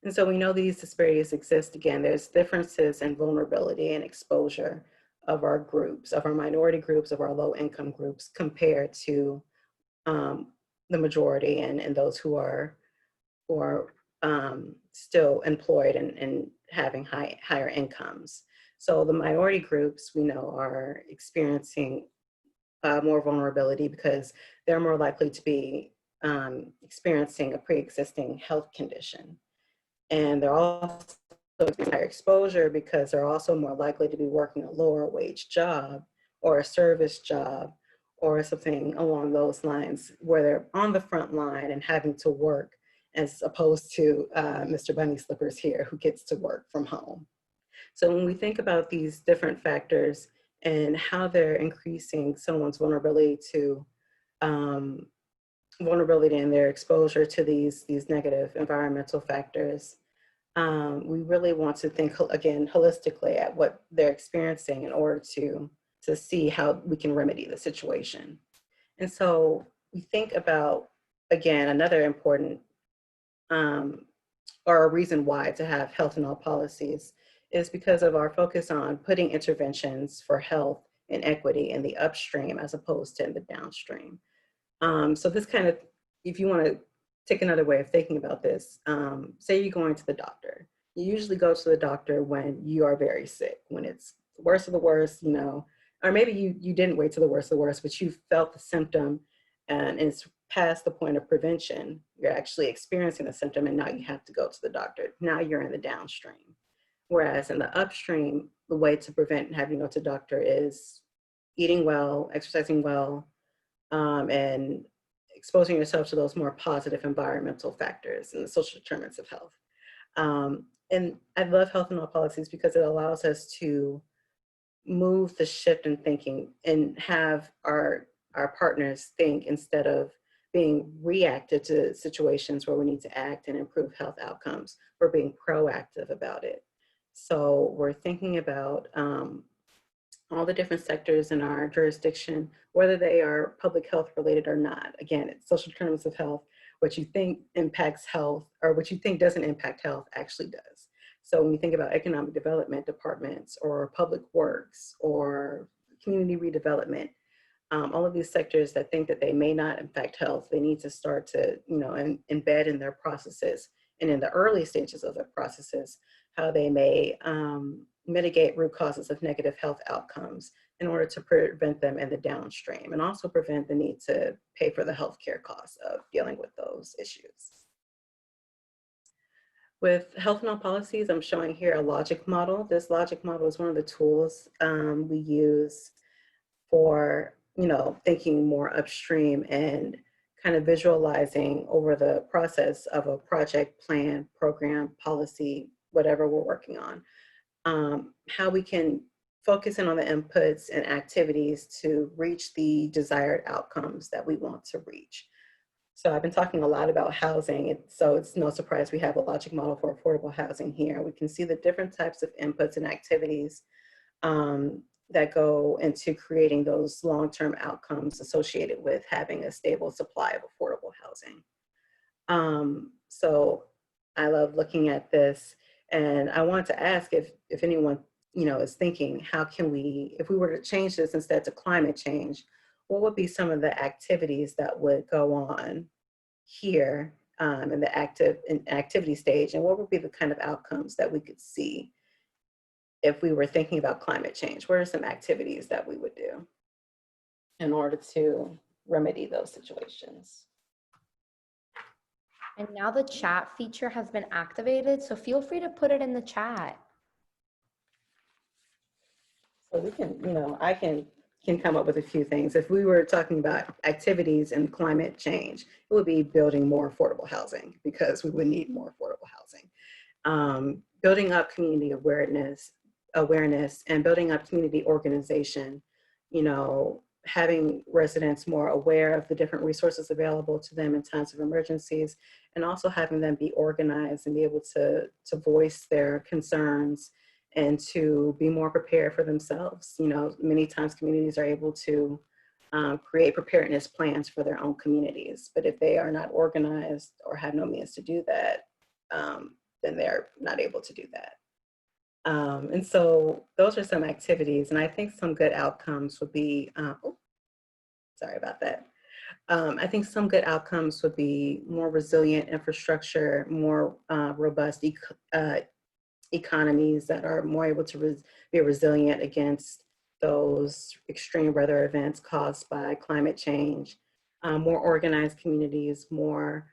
And so we know these disparities exist. Again, there's differences in vulnerability and exposure of our groups, of our minority groups, of our low income groups compared to the majority and those who are still employed and having higher incomes. So the minority groups we know are experiencing more vulnerability because they're more likely to be experiencing a pre-existing health condition. And they're also higher exposure because they're also more likely to be working a lower wage job or a service job or something along those lines, where they're on the front line and having to work, as opposed to Mr. Bunny Slippers here, who gets to work from home. So when we think about these different factors and how they're increasing someone's vulnerability to vulnerability and their exposure to these negative environmental factors, we really want to think, again, holistically at what they're experiencing in order to see how we can remedy the situation. And so we think about, again, another important or a reason why to have health in all policies is because of our focus on putting interventions for health and equity in the upstream as opposed to in the downstream. So this kind of, if you want to take another way of thinking about this, say you're going to the doctor. You usually go to the doctor when you are very sick, when it's the worst of the worst, you know, or maybe you didn't wait to the worst of the worst, but you felt the symptom and it's past the point of prevention. You're actually experiencing the symptom and now you have to go to the doctor. Now you're in the downstream. Whereas in the upstream, the way to prevent having to go to the doctor is eating well, exercising well, and exposing yourself to those more positive environmental factors and the social determinants of health. And I love health in all policies because it allows us to move the shift in thinking and have our partners think instead of being reactive to situations where we need to act and improve health outcomes. We're being proactive about it. So we're thinking about all the different sectors in our jurisdiction, whether they are public health related or not. Again, it's social determinants of health. What you think impacts health or what you think doesn't impact health actually does. So when we think about economic development departments or public works or community redevelopment, all of these sectors that think that they may not impact health, they need to start to, you know, embed in their processes and in the early stages of their processes, how they may mitigate root causes of negative health outcomes in order to prevent them in the downstream and also prevent the need to pay for the healthcare costs of dealing with those issues. With health and all policies, I'm showing here a logic model. This logic model is one of the tools we use for, you know, thinking more upstream and kind of visualizing over the process of a project, plan, program, policy, whatever we're working on. How we can focus in on the inputs and activities to reach the desired outcomes that we want to reach. So I've been talking a lot about housing, so it's no surprise we have a logic model for affordable housing here. We can see the different types of inputs and activities that go into creating those long-term outcomes associated with having a stable supply of affordable housing. So I love looking at this, and I want to ask if anyone, you know, is thinking, how can we, if we were to change this instead to climate change, what would be some of the activities that would go on here in the activity stage, and what would be the kind of outcomes that we could see if we were thinking about climate change? What are some activities that we would do in order to remedy those situations? And now the chat feature has been activated, so feel free to put it in the chat. So we can, you know, I can come up with a few things. If we were talking about activities and climate change, it would be building more affordable housing because we would need more affordable housing. Building up community awareness and building up community organization, you know, having residents more aware of the different resources available to them in times of emergencies, and also having them be organized and be able to voice their concerns and to be more prepared for themselves. You know, many times communities are able to create preparedness plans for their own communities, but if they are not organized or have no means to do that, then they're not able to do that. And so those are some activities, and I think some good outcomes would be, sorry about that. I think some good outcomes would be more resilient infrastructure, more robust economies that are more able to be resilient against those extreme weather events caused by climate change, more organized communities, more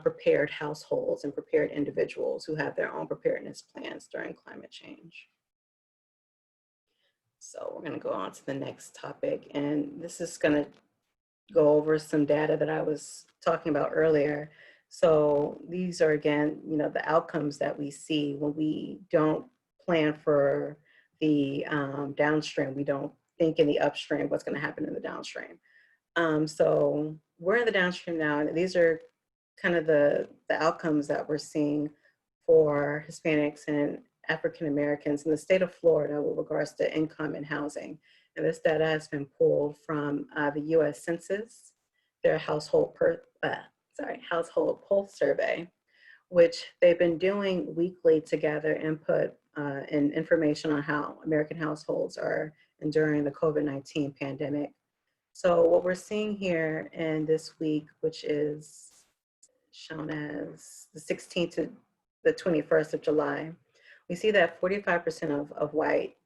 prepared households and prepared individuals who have their own preparedness plans during climate change. So we're going to go on to the next topic, and this is going to go over some data that I was talking about earlier. So these are, again, the outcomes that we see when we don't plan for the downstream. We don't think in the upstream what's going to happen in the downstream. So we're in the downstream now, and these are kind of the outcomes that we're seeing for Hispanics and African Americans in the state of Florida with regards to income and housing. And this data has been pulled from the U.S. Census, their household pulse survey, which they've been doing weekly to gather input and information on how American households are enduring the COVID-19 pandemic. So what we're seeing here in this week, which is shown as the 16th to the 21st of July, we see that 45% of white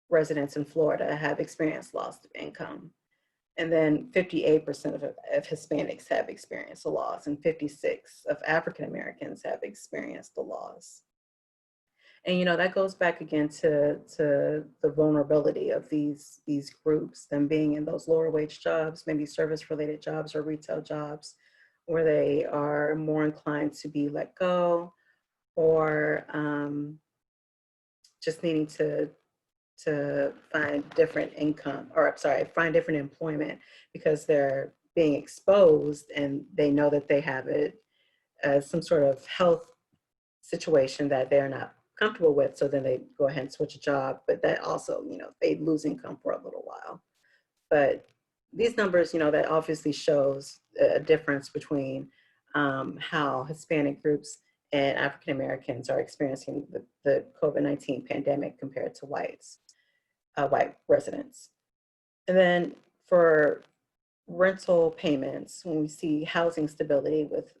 residents in Florida have experienced loss of income. And then 58% of Hispanics have experienced a loss, and 56% of African Americans have experienced a loss. And that goes back again to the vulnerability of these groups, them being in those lower wage jobs, maybe service related jobs or retail jobs, where they are more inclined to be let go, or just needing to find different income, or find different employment because they're being exposed and they know that they have it as some sort of health situation that they're not comfortable with. So then they go ahead and switch a job, but that also, they lose income for a little while. But these numbers, that obviously shows a difference between how Hispanic groups and African Americans are experiencing the COVID-19 pandemic compared to white residents. And then for rental payments, when we see housing stability with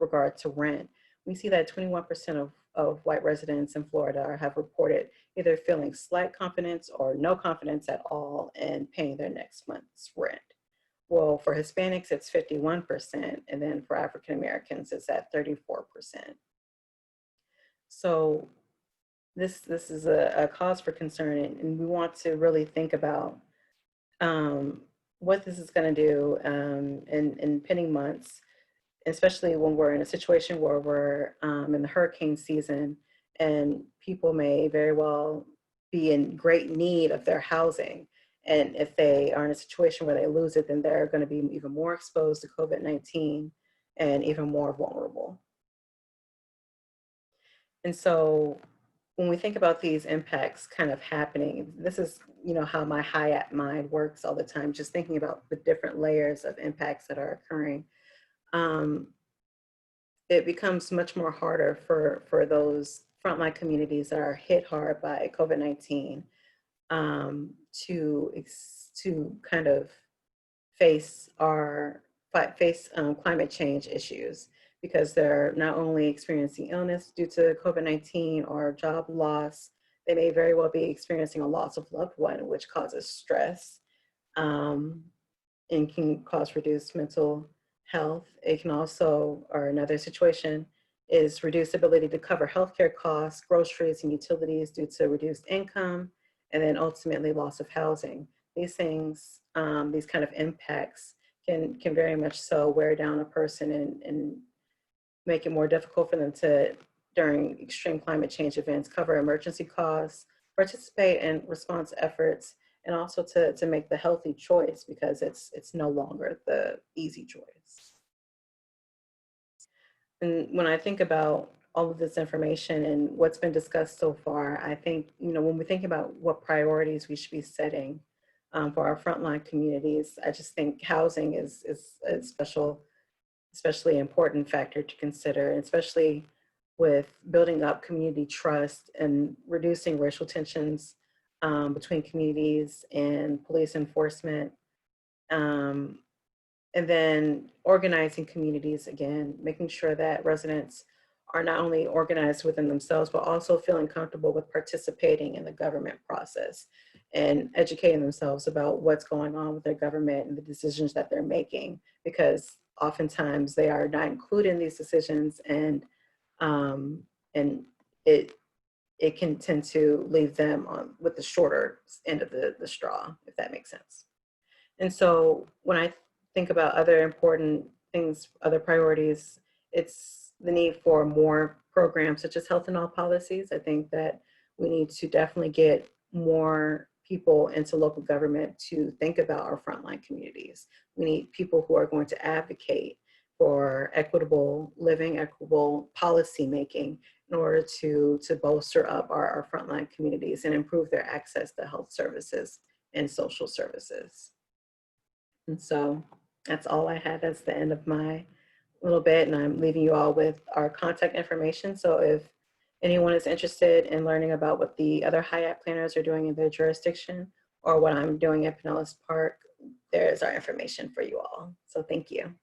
regard to rent, we see that 21% of white residents in Florida have reported either feeling slight confidence or no confidence at all in paying their next month's rent. Well, for Hispanics, it's 51%, and then for African Americans, it's at 34%. So this is a cause for concern, and we want to really think about what this is going to do in pending months, especially when we're in a situation where we're in the hurricane season, and people may very well be in great need of their housing. And if they are in a situation where they lose it, then they're going to be even more exposed to COVID-19 and even more vulnerable. And so when we think about these impacts kind of happening, this is, how my high mind works all the time, just thinking about the different layers of impacts that are occurring. It becomes much more harder for those frontline communities that are hit hard by COVID-19 to kind of face climate change issues, because they're not only experiencing illness due to COVID-19 or job loss, they may very well be experiencing a loss of loved one, which causes stress and can cause reduced mental health. It can also, or another situation is reduced ability to cover healthcare costs, groceries, and utilities due to reduced income, and then ultimately loss of housing. These things, these kind of impacts can very much so wear down a person and make it more difficult for them to, during extreme climate change events, cover emergency costs, participate in response efforts, and also to make the healthy choice, because it's no longer the easy choice. And when I think about all of this information and what's been discussed so far, I think, when we think about what priorities we should be setting for our frontline communities, I just think housing is a especially important factor to consider, especially with building up community trust and reducing racial tensions between communities and police enforcement. And then organizing communities, again, making sure that residents are not only organized within themselves, but also feeling comfortable with participating in the government process and educating themselves about what's going on with their government and the decisions that they're making, because oftentimes they are not included in these decisions, and it it can tend to leave them on with the shorter end of the straw, if that makes sense. And so when I think about other important things, other priorities, it's the need for more programs such as health and all policies. I think that we need to definitely get more people into local government to think about our frontline communities. We need people who are going to advocate for equitable living, equitable policy making in order to bolster up our frontline communities and improve their access to health services and social services. And so that's all I had. That's the end of my little bit, and I'm leaving you all with our contact information. So if anyone is interested in learning about what the other HIAP planners are doing in their jurisdiction or what I'm doing at Pinellas Park, there is our information for you all. So thank you.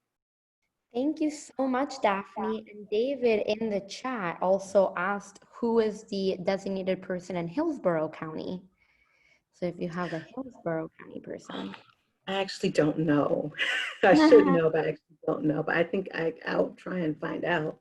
Thank you so much, Daphne. And David in the chat also asked who is the designated person in Hillsborough County. So if you have a Hillsborough County person. I actually don't know. I should know, but I actually don't know. But I think I'll try and find out.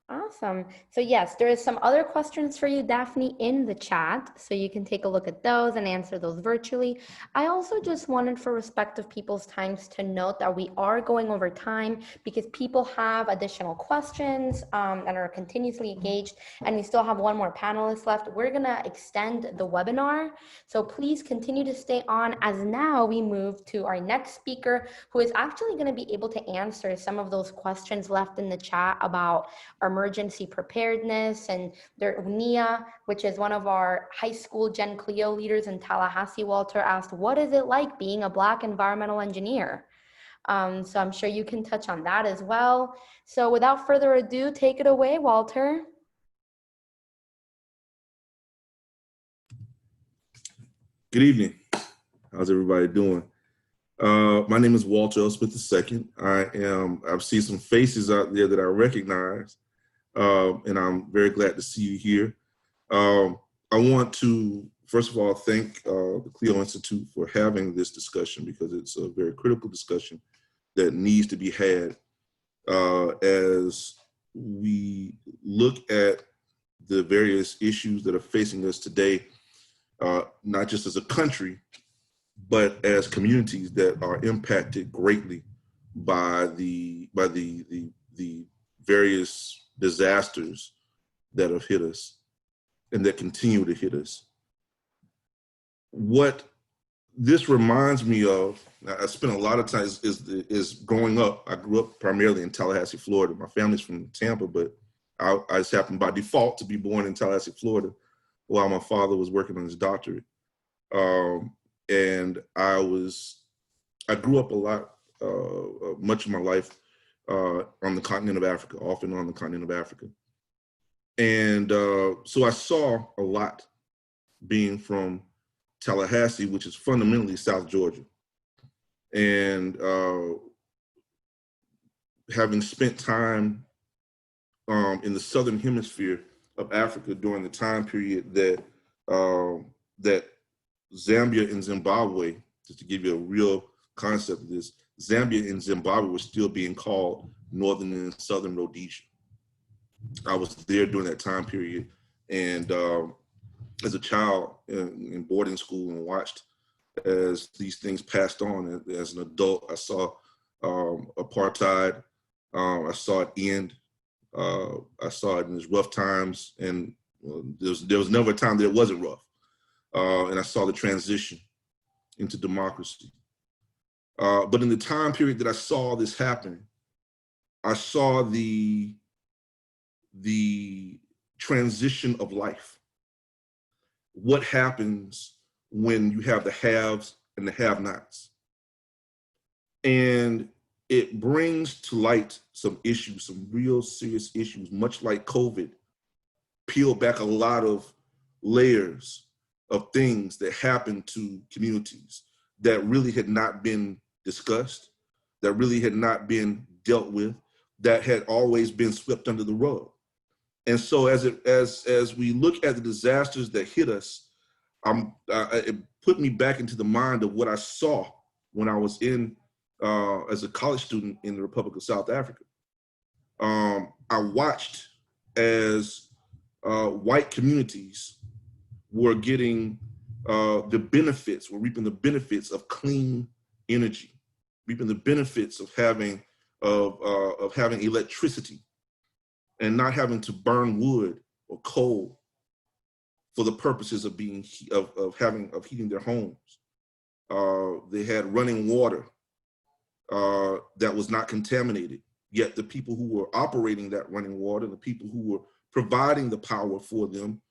Awesome. So yes, there is some other questions for you, Daphne, in the chat. So you can take a look at those and answer those virtually. I also just wanted, for respect of people's times, to note that we are going over time because people have additional questions and are continuously engaged. And we still have one more panelist left. We're going to extend the webinar. So please continue to stay on as now we move to our next speaker, who is actually going to be able to answer some of those questions left in the chat about emergency preparedness. And there, Nia, which is one of our high school Gen CLEO leaders in Tallahassee, Walter, asked, what is it like being a Black environmental engineer? So I'm sure you can touch on that as well. So without further ado, take it away, Walter. Good evening. How's everybody doing? My name is Walter L. Smith II. I've seen some faces out there that I recognize. And I'm very glad to see you here. I want to, first of all, thank the CLEO Institute for having this discussion because it's a very critical discussion that needs to be had as we look at the various issues that are facing us today, not just as a country, but as communities that are impacted greatly by the various disasters that have hit us and that continue to hit us. What this reminds me of, I spent a lot of time, is growing up. I grew up primarily in Tallahassee, Florida. My family's from Tampa, but I just happened by default to be born in Tallahassee, Florida, while my father was working on his doctorate. And I grew up a lot, much of my life on the continent of Africa, often on the continent of Africa. And so I saw a lot being from Tallahassee, which is fundamentally South Georgia. And having spent time in the Southern Hemisphere of Africa during the time period that Zambia and Zimbabwe, just to give you a real concept of this, Zambia and Zimbabwe were still being called Northern and Southern Rhodesia. I was there during that time period, and as a child in boarding school and watched as these things passed on. As an adult, I saw apartheid. I saw it end. I saw it in its rough times, and there was never a time that it wasn't rough. And I saw the transition into democracy. But in the time period that I saw this happen, I saw the transition of life. What happens when you have the haves and the have-nots? And it brings to light some issues, some real serious issues, much like COVID, peel back a lot of layers of things that happened to communities that really had not been discussed, that really had not been dealt with, that had always been swept under the rug. And so as we look at the disasters that hit us, it put me back into the mind of what I saw when I was as a college student in the Republic of South Africa. I watched as white communities were getting the benefits, were reaping the benefits of clean energy, reaping the benefits of having electricity and not having to burn wood or coal for the purposes of heating their homes. They had running water that was not contaminated. Yet the people who were operating that running water, the people who were providing the power for them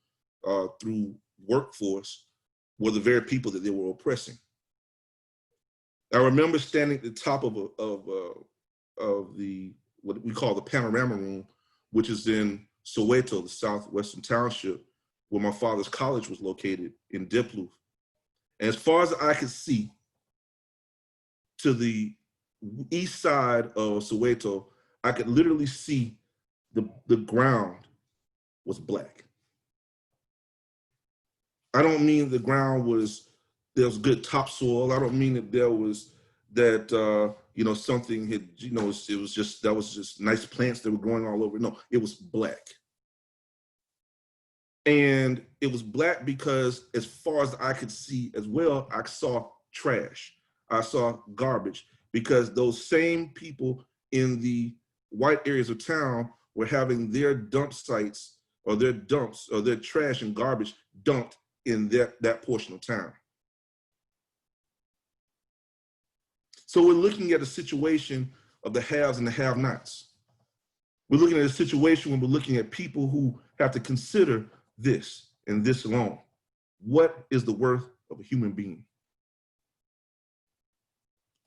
through workforce, were the very people that they were oppressing. I remember standing at the top of the what we call the panorama room, which is in Soweto, the southwestern township, where my father's college was located in Diepkloof. And as far as I could see, to the east side of Soweto, I could literally see the ground was black. I don't mean the ground there was good topsoil. I don't mean that there was something had, it was just nice plants that were growing all over. No, it was black. And it was black because as far as I could see as well, I saw trash. I saw garbage, because those same people in the white areas of town were having their dump sites or their dumps or their trash and garbage dumped in that portion of town. So we're looking at a situation of the haves and the have-nots. We're looking at a situation when we're looking at people who have to consider this and this alone. What is the worth of a human being?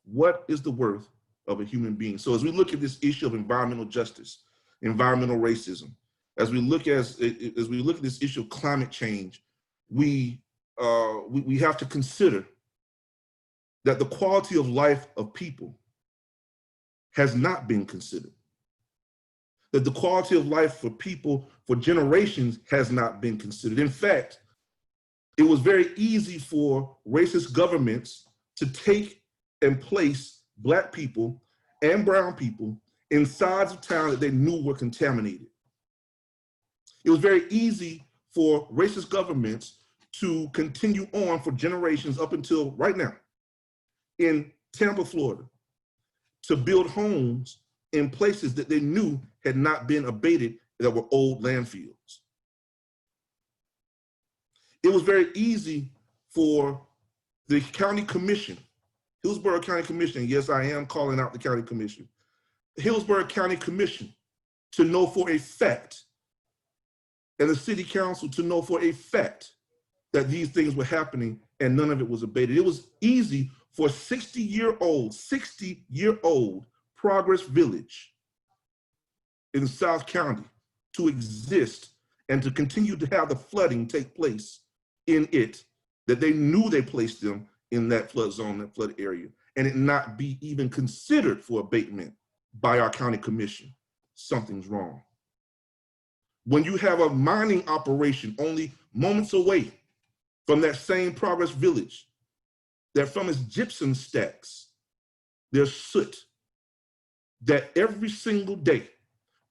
What is the worth of a human being? So as we look at this issue of environmental justice, environmental racism, as we look at this issue of climate change, we have to consider that the quality of life of people has not been considered. That the quality of life for people for generations has not been considered. In fact, it was very easy for racist governments to take and place Black people and brown people in sides of town that they knew were contaminated. It was very easy for racist governments to continue on for generations up until right now in Tampa, Florida, to build homes in places that they knew had not been abated, that were old landfills. It was very easy for the county commission, Hillsborough County Commission, and yes, I am calling out the county commission, Hillsborough County Commission to know for a fact, and the city council to know for a fact that these things were happening and none of it was abated. It was easy for a 60-year-old Progress Village in South County to exist and to continue to have the flooding take place in it, that they knew they placed them in that flood zone, that flood area, and it not be even considered for abatement by our county commission. Something's wrong. When you have a mining operation only moments away from that same Progress Village, that from its gypsum stacks, there's soot, that every single day,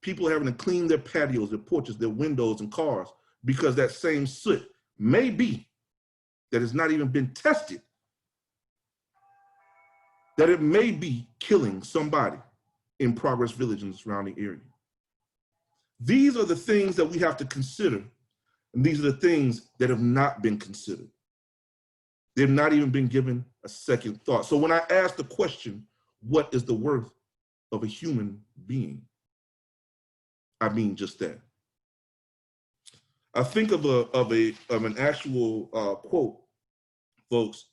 people are having to clean their patios, their porches, their windows and cars, because that same soot may be, that has not even been tested, that it may be killing somebody in Progress Village and the surrounding area. These are the things that we have to consider, and these are the things that have not been considered. They've not even been given a second thought. So when I ask the question, what is the worth of a human being? I mean just that. I think of an actual quote, folks,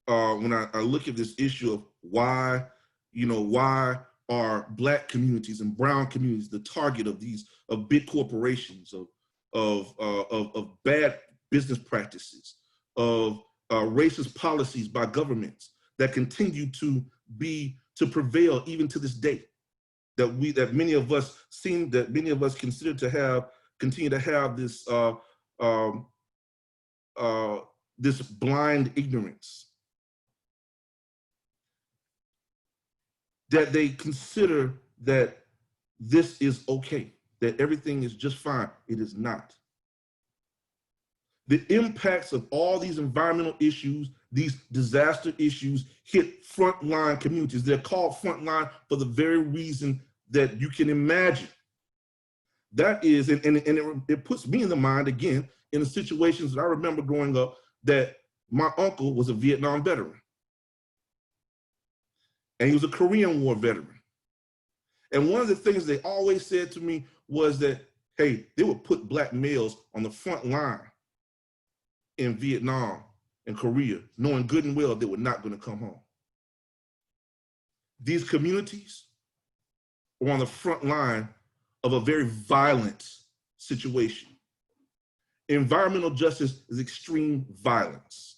when I look at this issue of why are Black communities and brown communities the target of big corporations, of bad business practices, of racist policies by governments that continue to prevail even to this day, that many of us continue to have this blind ignorance, that they consider that this is okay, that everything is just fine. It is not. The impacts of all these environmental issues, these disaster issues, hit frontline communities. They're called frontline for the very reason that you can imagine. That is, and it puts me in the mind again in the situations that I remember growing up, that my uncle was a Vietnam veteran. And he was a Korean War veteran. And one of the things they always said to me was that, hey, they would put Black males on the front line in Vietnam and Korea, knowing good and well they were not going to come home. These communities were on the front line of a very violent situation. Environmental justice is extreme violence.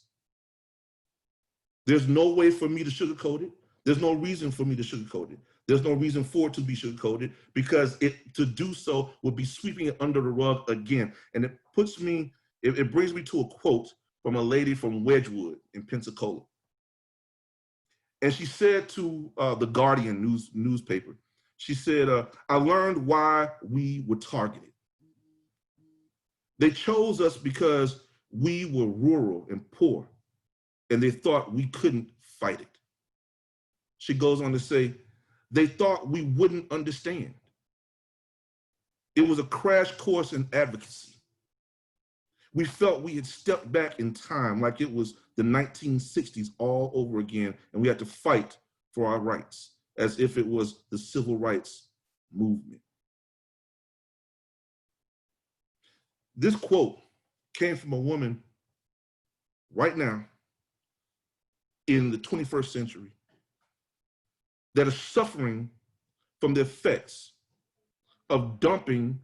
There's no way for me to sugarcoat it. There's no reason for me to sugarcoat it. There's no reason for it to be sugarcoated, because to do so would be sweeping it under the rug again. And it puts me, it brings me to a quote from a lady from Wedgwood in Pensacola. And she said to the Guardian newspaper, she said, I learned why we were targeted. They chose us because we were rural and poor, and they thought we couldn't fight it. She goes on to say, they thought we wouldn't understand. It was a crash course in advocacy. We felt we had stepped back in time, like it was the 1960s all over again, and we had to fight for our rights, as if it was the civil rights movement. This quote came from a woman right now in the 21st century that is suffering from the effects of dumping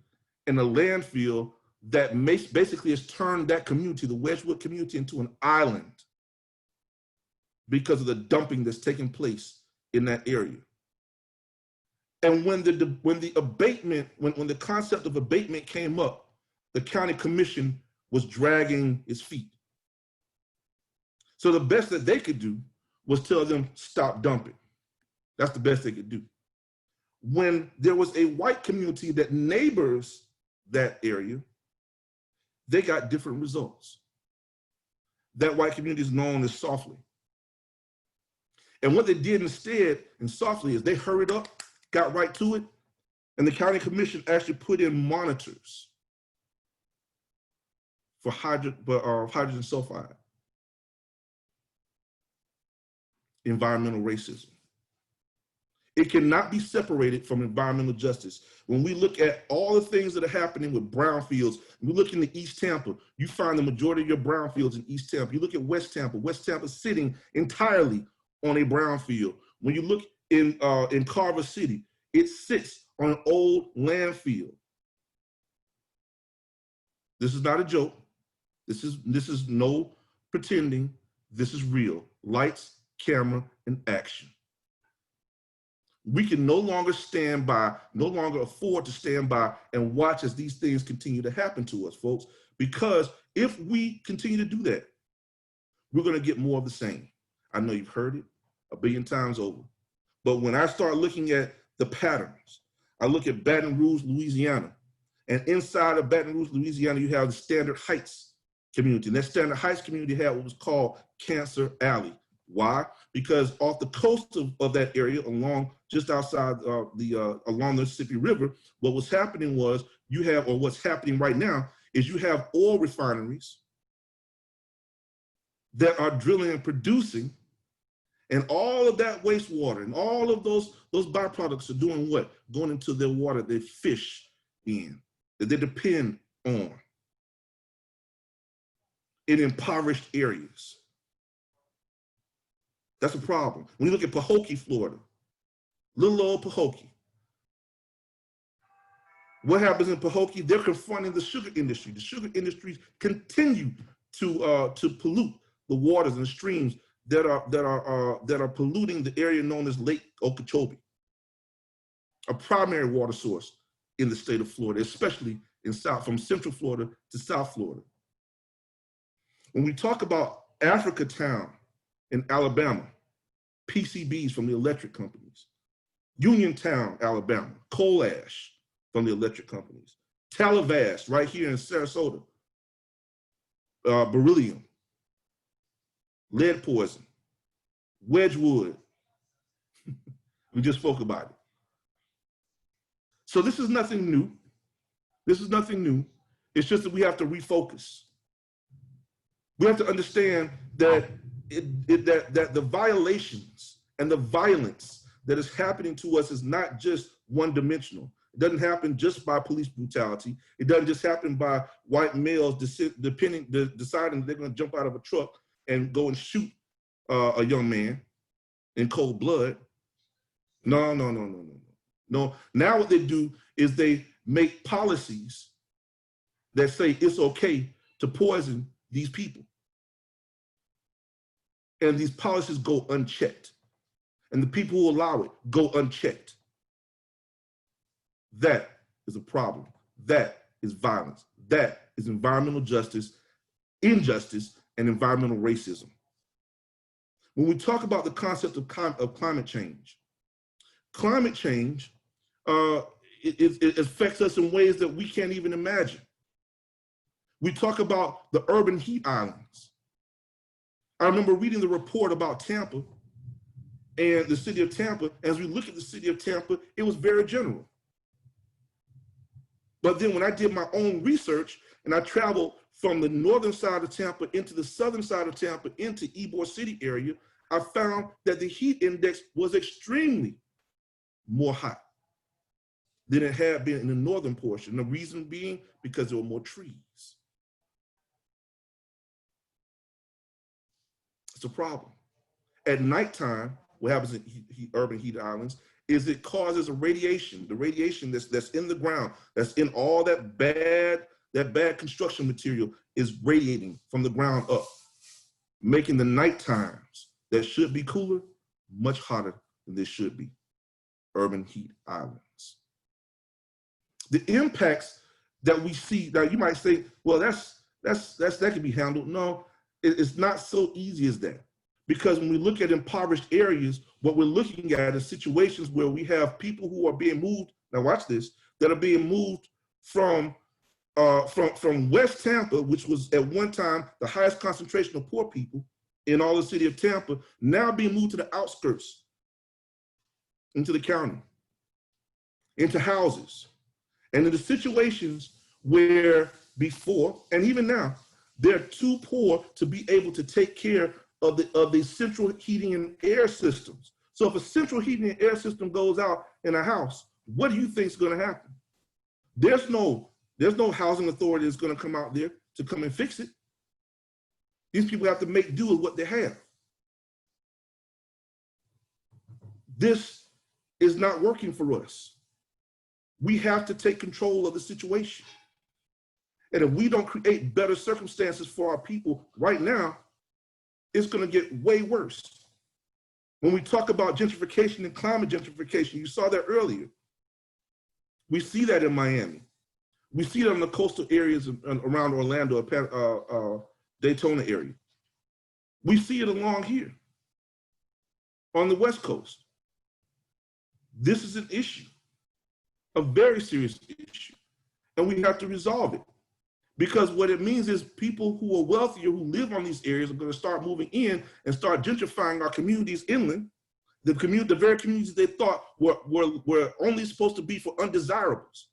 in a landfill that basically has turned that community, the Wedgwood community, into an island because of the dumping that's taking place in that area. And when the concept of abatement came up, the county commission was dragging its feet. So the best that they could do was tell them, stop dumping. That's the best they could do. When there was a white community that neighbors that area, they got different results. That white community is known as Softly. And what they did instead in Softly is they hurried up, got right to it, and the county commission actually put in monitors for hydrogen sulfide, environmental racism. It cannot be separated from environmental justice. When we look at all the things that are happening with brownfields, we look in the East Tampa, you find the majority of your brownfields in East Tampa. You look at West Tampa sitting entirely on a brownfield. When you look in Carver City, it sits on an old landfill. This is not a joke. This is no pretending. This is real. Lights, camera, and action. We can no longer stand by, no longer afford to stand by and watch as these things continue to happen to us, folks, because if we continue to do that, we're going to get more of the same. I know you've heard it a billion times over, but when I start looking at the patterns, I look at Baton Rouge, Louisiana, and inside of Baton Rouge, Louisiana, you have the Standard Heights community. And that Standard Heights community had what was called Cancer Alley. Why? Because off the coast of that area, just outside along the Mississippi River, what was happening was what's happening right now is you have oil refineries that are drilling and producing, and all of that wastewater and all of those byproducts are doing what? Going into their water they fish in, that they depend on in impoverished areas. That's a problem. When you look at Pahokee, Florida, little old Pahokee, what happens in Pahokee? They're confronting the sugar industry. The sugar industries continue to pollute the waters and the streams that are polluting the area known as Lake Okeechobee, a primary water source in the state of Florida, especially from Central Florida to South Florida. When we talk about Africa Town in Alabama, PCBs from the electric companies, Uniontown, Alabama, coal ash from the electric companies, Talavast right here in Sarasota, beryllium, lead poison, Wedgwood. We just spoke about it. So this is nothing new. This is nothing new. It's just that we have to refocus. We have to understand that that the violations and the violence that is happening to us is not just one-dimensional. It doesn't happen just by police brutality. It doesn't just happen by white males deciding they're going to jump out of a truck and go and shoot a young man in cold blood. No. Now what they do is they make policies that say it's okay to poison these people. And these policies go unchecked. And the people who allow it go unchecked. That is a problem. That is violence. That is environmental injustice, and environmental racism. When we talk about the concept of climate change it affects us in ways that we can't even imagine. We talk about the urban heat islands. I remember reading the report about Tampa and the city of Tampa. As we look at the city of Tampa, it was very general. But then when I did my own research and I traveled from the northern side of Tampa into the southern side of Tampa into Ybor City area, I found that the heat index was extremely more hot than it had been in the northern portion. The reason being because there were more trees. It's a problem. At nighttime, what happens in urban heat islands is it causes a radiation, the radiation that's in the ground, that's in all that bad construction material is radiating from the ground up, making the night times that should be cooler much hotter than they should be. Urban heat islands. The impacts that we see, now you might say, well, that can be handled. No, it's not so easy as that. Because when we look at impoverished areas, what we're looking at is situations where we have people who are being moved, now watch this, that are being moved from West Tampa, which was at one time the highest concentration of poor people in all the city of Tampa, now being moved to the outskirts, into the county, into houses. And in the situations where before, and even now, they're too poor to be able to take care of the central heating and air systems. So if a central heating and air system goes out in a house, what do you think is going to happen? There's no housing authority that's going to come out there to come and fix it. These people have to make do with what they have. This is not working for us. We have to take control of the situation. And if we don't create better circumstances for our people right now, it's going to get way worse. When we talk about gentrification and climate gentrification, you saw that earlier. We see that in Miami. We see it in the coastal areas around Orlando, Daytona area. We see it along here on the West Coast. This is an issue, a very serious issue, and we have to resolve it. Because what it means is people who are wealthier, who live on these areas, are going to start moving in and start gentrifying our communities inland, the very communities they thought were only supposed to be for undesirables.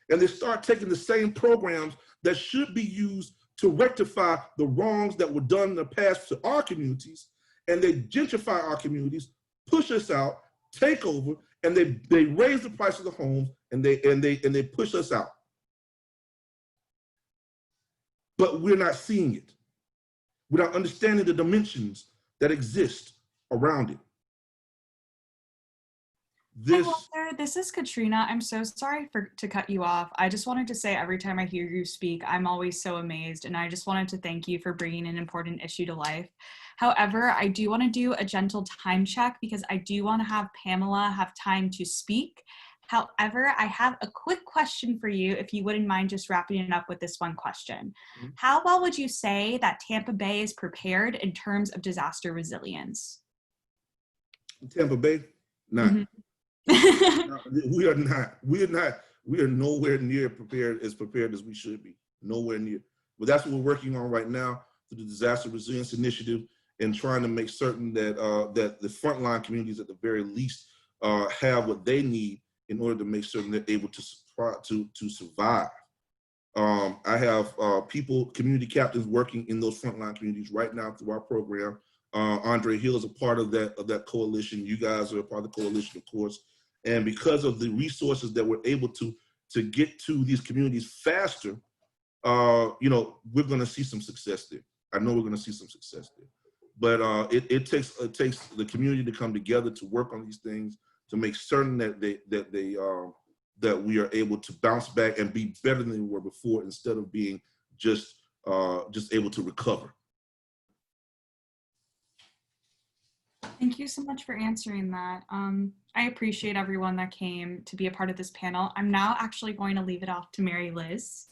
And they start taking the same programs that should be used to rectify the wrongs that were done in the past to our communities, and they gentrify our communities, push us out, take over, and they raise the price of the homes, and they push us out. But we're not seeing it. We're not understanding the dimensions that exist around it. Hi, Walter. This is Katrina. I'm so sorry to cut you off. I just wanted to say every time I hear you speak, I'm always so amazed, and I just wanted to thank you for bringing an important issue to life. However, I do want to do a gentle time check because I do want to have Pamela have time to speak. However, I have a quick question for you, if you wouldn't mind just wrapping it up with this one question. Mm-hmm. How well would you say that Tampa Bay is prepared in terms of disaster resilience? Tampa Bay? Not. Mm-hmm. No, we are not. We are nowhere near prepared as we should be. Nowhere near. But that's what we're working on right now through the Disaster Resilience Initiative, and trying to make certain that that the frontline communities at the very least have what they need in order to make certain they're able to survive. I have community captains working in those frontline communities right now through our program. Andre Hill is a part of that coalition. You guys are a part of the coalition, of course. And because of the resources that we're able to get to these communities faster, you know, we're going to see some success there. I know we're going to see some success there. But it takes the community to come together to work on these things, to make certain that that we are able to bounce back and be better than we were before, instead of being just able to recover. Thank you so much for answering that. I appreciate everyone that came to be a part of this panel. I'm now actually going to leave it off to Mary Liz.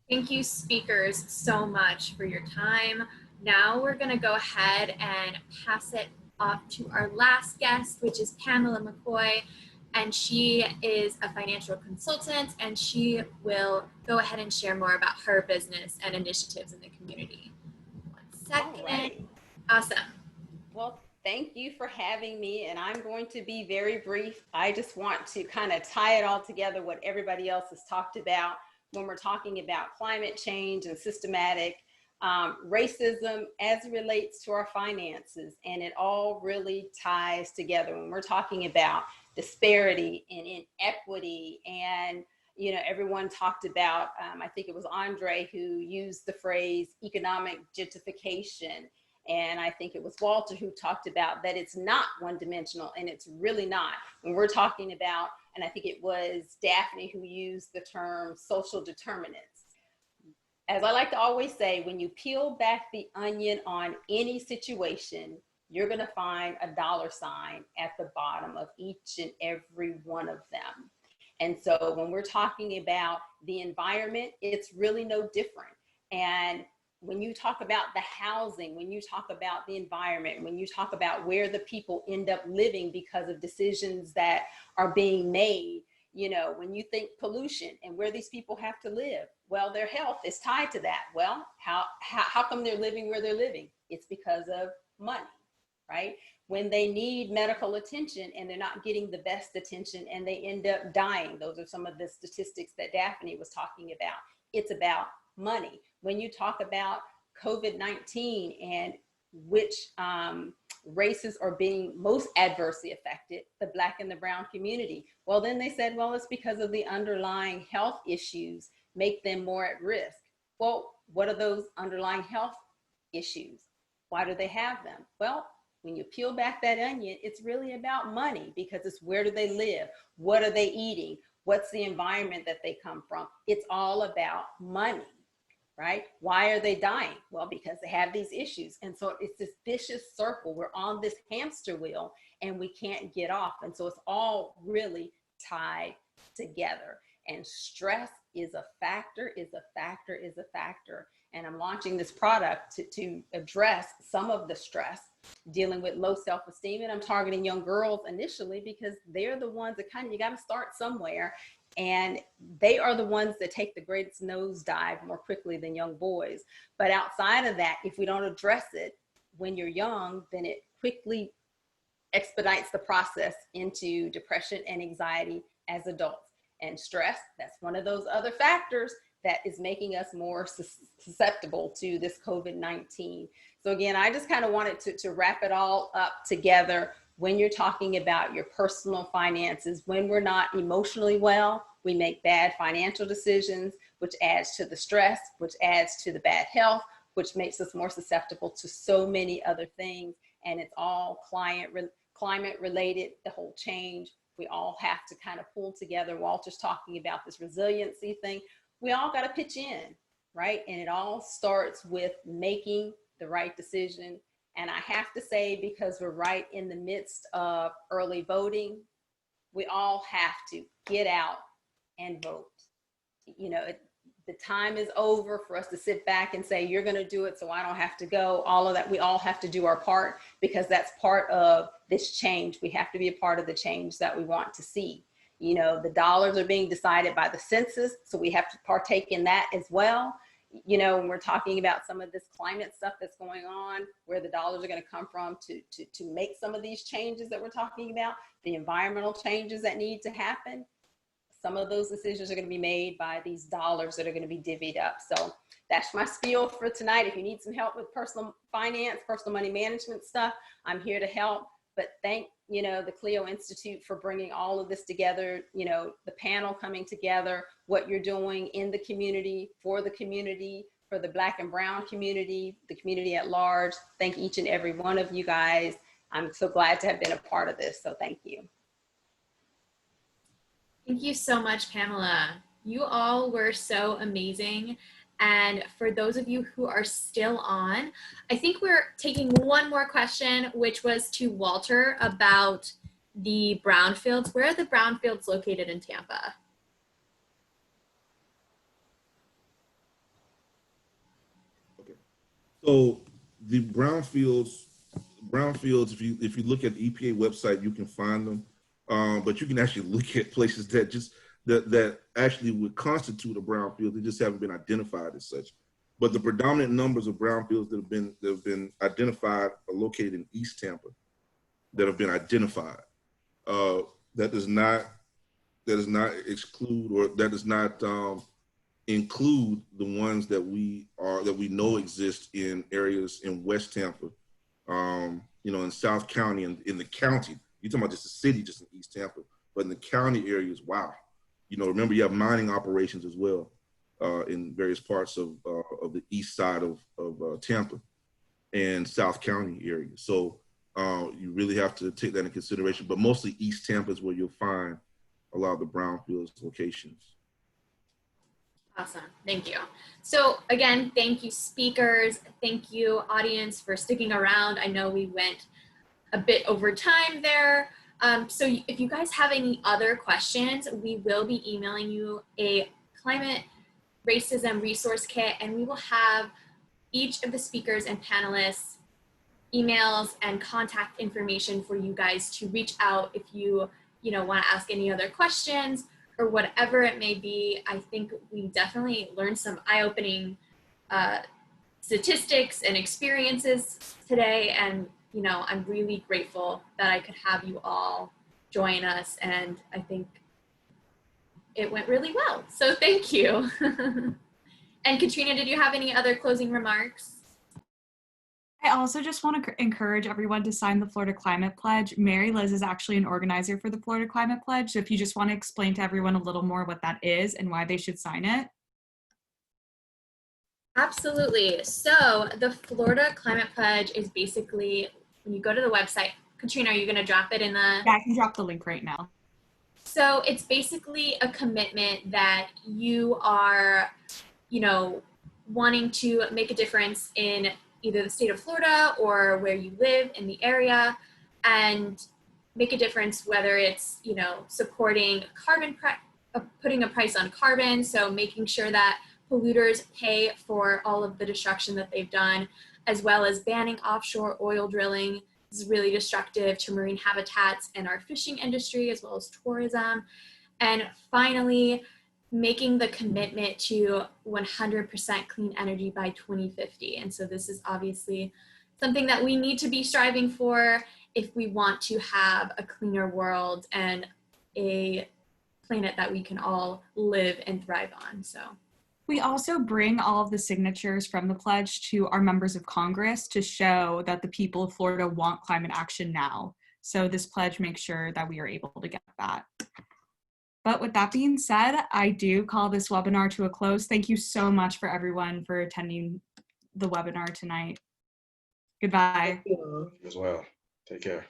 Thank you, speakers, so much for your time. Now we're going to go ahead and pass it off to our last guest, which is Pamela McCoy, and she is a financial consultant, and she will go ahead and share more about her business and initiatives in the community. 1 second. All right. Awesome. Well, thank you for having me, and I'm going to be very brief. I just want to kind of tie it all together, what everybody else has talked about when we're talking about climate change and systematic racism as it relates to our finances. And it all really ties together when we're talking about disparity and inequity. And, you know, everyone talked about, I think it was Andre who used the phrase economic gentrification. And I think it was Walter who talked about that it's not one-dimensional, and it's really not. When we're talking about, and I think it was Daphne who used the term social determinants. As I like to always say, when you peel back the onion on any situation, you're gonna find a dollar sign at the bottom of each and every one of them. And so when we're talking about the environment, it's really no different. And when you talk about the housing, when you talk about the environment, when you talk about where the people end up living because of decisions that are being made, you know, when you think pollution and where these people have to live, well, their health is tied to that. Well, how come they're living where they're living? It's because of money, right? When they need medical attention and they're not getting the best attention and they end up dying. Those are some of the statistics that Daphne was talking about. It's about money. When you talk about COVID-19 and which races are being most adversely affected, the Black and the brown community. Well, then they said, well, it's because of the underlying health issues make them more at risk. Well, what are those underlying health issues? Why do they have them? Well, when you peel back that onion, it's really about money, because it's where do they live? What are they eating? What's the environment that they come from? It's all about money. Right? Why are they dying? Well, because they have these issues. And so it's this vicious circle. We're on this hamster wheel and we can't get off. And so it's all really tied together. And stress is a factor, is a factor, is a factor. And I'm launching this product to address some of the stress dealing with low self-esteem. And I'm targeting young girls initially because they're the ones that you got to start somewhere. And they are the ones that take the greatest nosedive more quickly than young boys. But outside of that, if we don't address it when you're young, then it quickly expedites the process into depression and anxiety as adults. And stress, that's one of those other factors that is making us more susceptible to this COVID-19. So again, I just kind of wanted to wrap it all up together. When you're talking about your personal finances, when we're not emotionally well, we make bad financial decisions, which adds to the stress, which adds to the bad health, which makes us more susceptible to so many other things. And it's all climate related, the whole change. We all have to kind of pull together. Walter's talking about this resiliency thing. We all got to pitch in, right? And it all starts with making the right decision. And I have to say, because we're right in the midst of early voting, we all have to get out and vote. You know, the time is over for us to sit back and say, you're going to do it, so I don't have to go. All of that, we all have to do our part, because that's part of this change. We have to be a part of the change that we want to see. You know, the dollars are being decided by the census, so we have to partake in that as well. You know, when we're talking about some of this climate stuff that's going on, where the dollars are going to come from to make some of these changes that we're talking about, the environmental changes that need to happen, some of those decisions are going to be made by these dollars that are going to be divvied up. So that's my spiel for tonight. If you need some help with personal finance, personal money management stuff, I'm here to help. But thank, you know, the CLEO Institute for bringing all of this together, you know, the panel coming together, what you're doing in the community, for the Black and Brown community, the community at large. Thank each and every one of you guys. I'm so glad to have been a part of this, so thank you. Thank you so much, Pamela. You all were so amazing. And for those of you who are still on, I think we're taking one more question, which was to Walter about the brownfields. Where are the brownfields located in Tampa? Okay. So the brownfields, if you look at the EPA website, you can find them. But you can actually look at places that actually would constitute a brownfield. They just haven't been identified as such. But the predominant numbers of brownfields that have been identified are located in East Tampa, that have been identified. That does not exclude, or that does not include the ones that we know exist in areas in West Tampa, you know, in South County, and in the county. You're talking about just the city, just in East Tampa, but in the county areas, wow. You know, remember, you have mining operations as well in various parts of the east side of Tampa and South County areas. So you really have to take that into consideration, but mostly East Tampa is where you'll find a lot of the brownfields locations. Awesome, thank you. So again, thank you speakers, thank you audience for sticking around. I know we went a bit over time there. So if you guys have any other questions, we will be emailing you a climate racism resource kit, and we will have each of the speakers and panelists emails and contact information for you guys to reach out if you want to ask any other questions or whatever it may be. I think we definitely learned some eye-opening statistics and experiences today, and you know, I'm really grateful that I could have you all join us, and I think it went really well. So thank you. And Katrina, did you have any other closing remarks? I also just want to encourage everyone to sign the Florida Climate Pledge. Mary Liz is actually an organizer for the Florida Climate Pledge. So if you just want to explain to everyone a little more what that is and why they should sign it. Absolutely. So the Florida Climate Pledge is basically, when you go to the website, Katrina, are you going to drop it in the? Yeah, I can drop the link right now. So it's basically a commitment that you are, you know, wanting to make a difference in either the state of Florida or where you live in the area, and make a difference, whether it's, you know, supporting putting a price on carbon. So making sure that polluters pay for all of the destruction that they've done, as well as banning offshore oil drilling. This is really destructive to marine habitats and our fishing industry, as well as tourism. And finally, making the commitment to 100% clean energy by 2050. And so this is obviously something that we need to be striving for if we want to have a cleaner world and a planet that we can all live and thrive on. So we also bring all of the signatures from the pledge to our members of Congress to show that the people of Florida want climate action now. So this pledge makes sure that we are able to get that. But with that being said, I do call this webinar to a close. Thank you so much for everyone for attending the webinar tonight. Goodbye. Thank you. As well. Take care.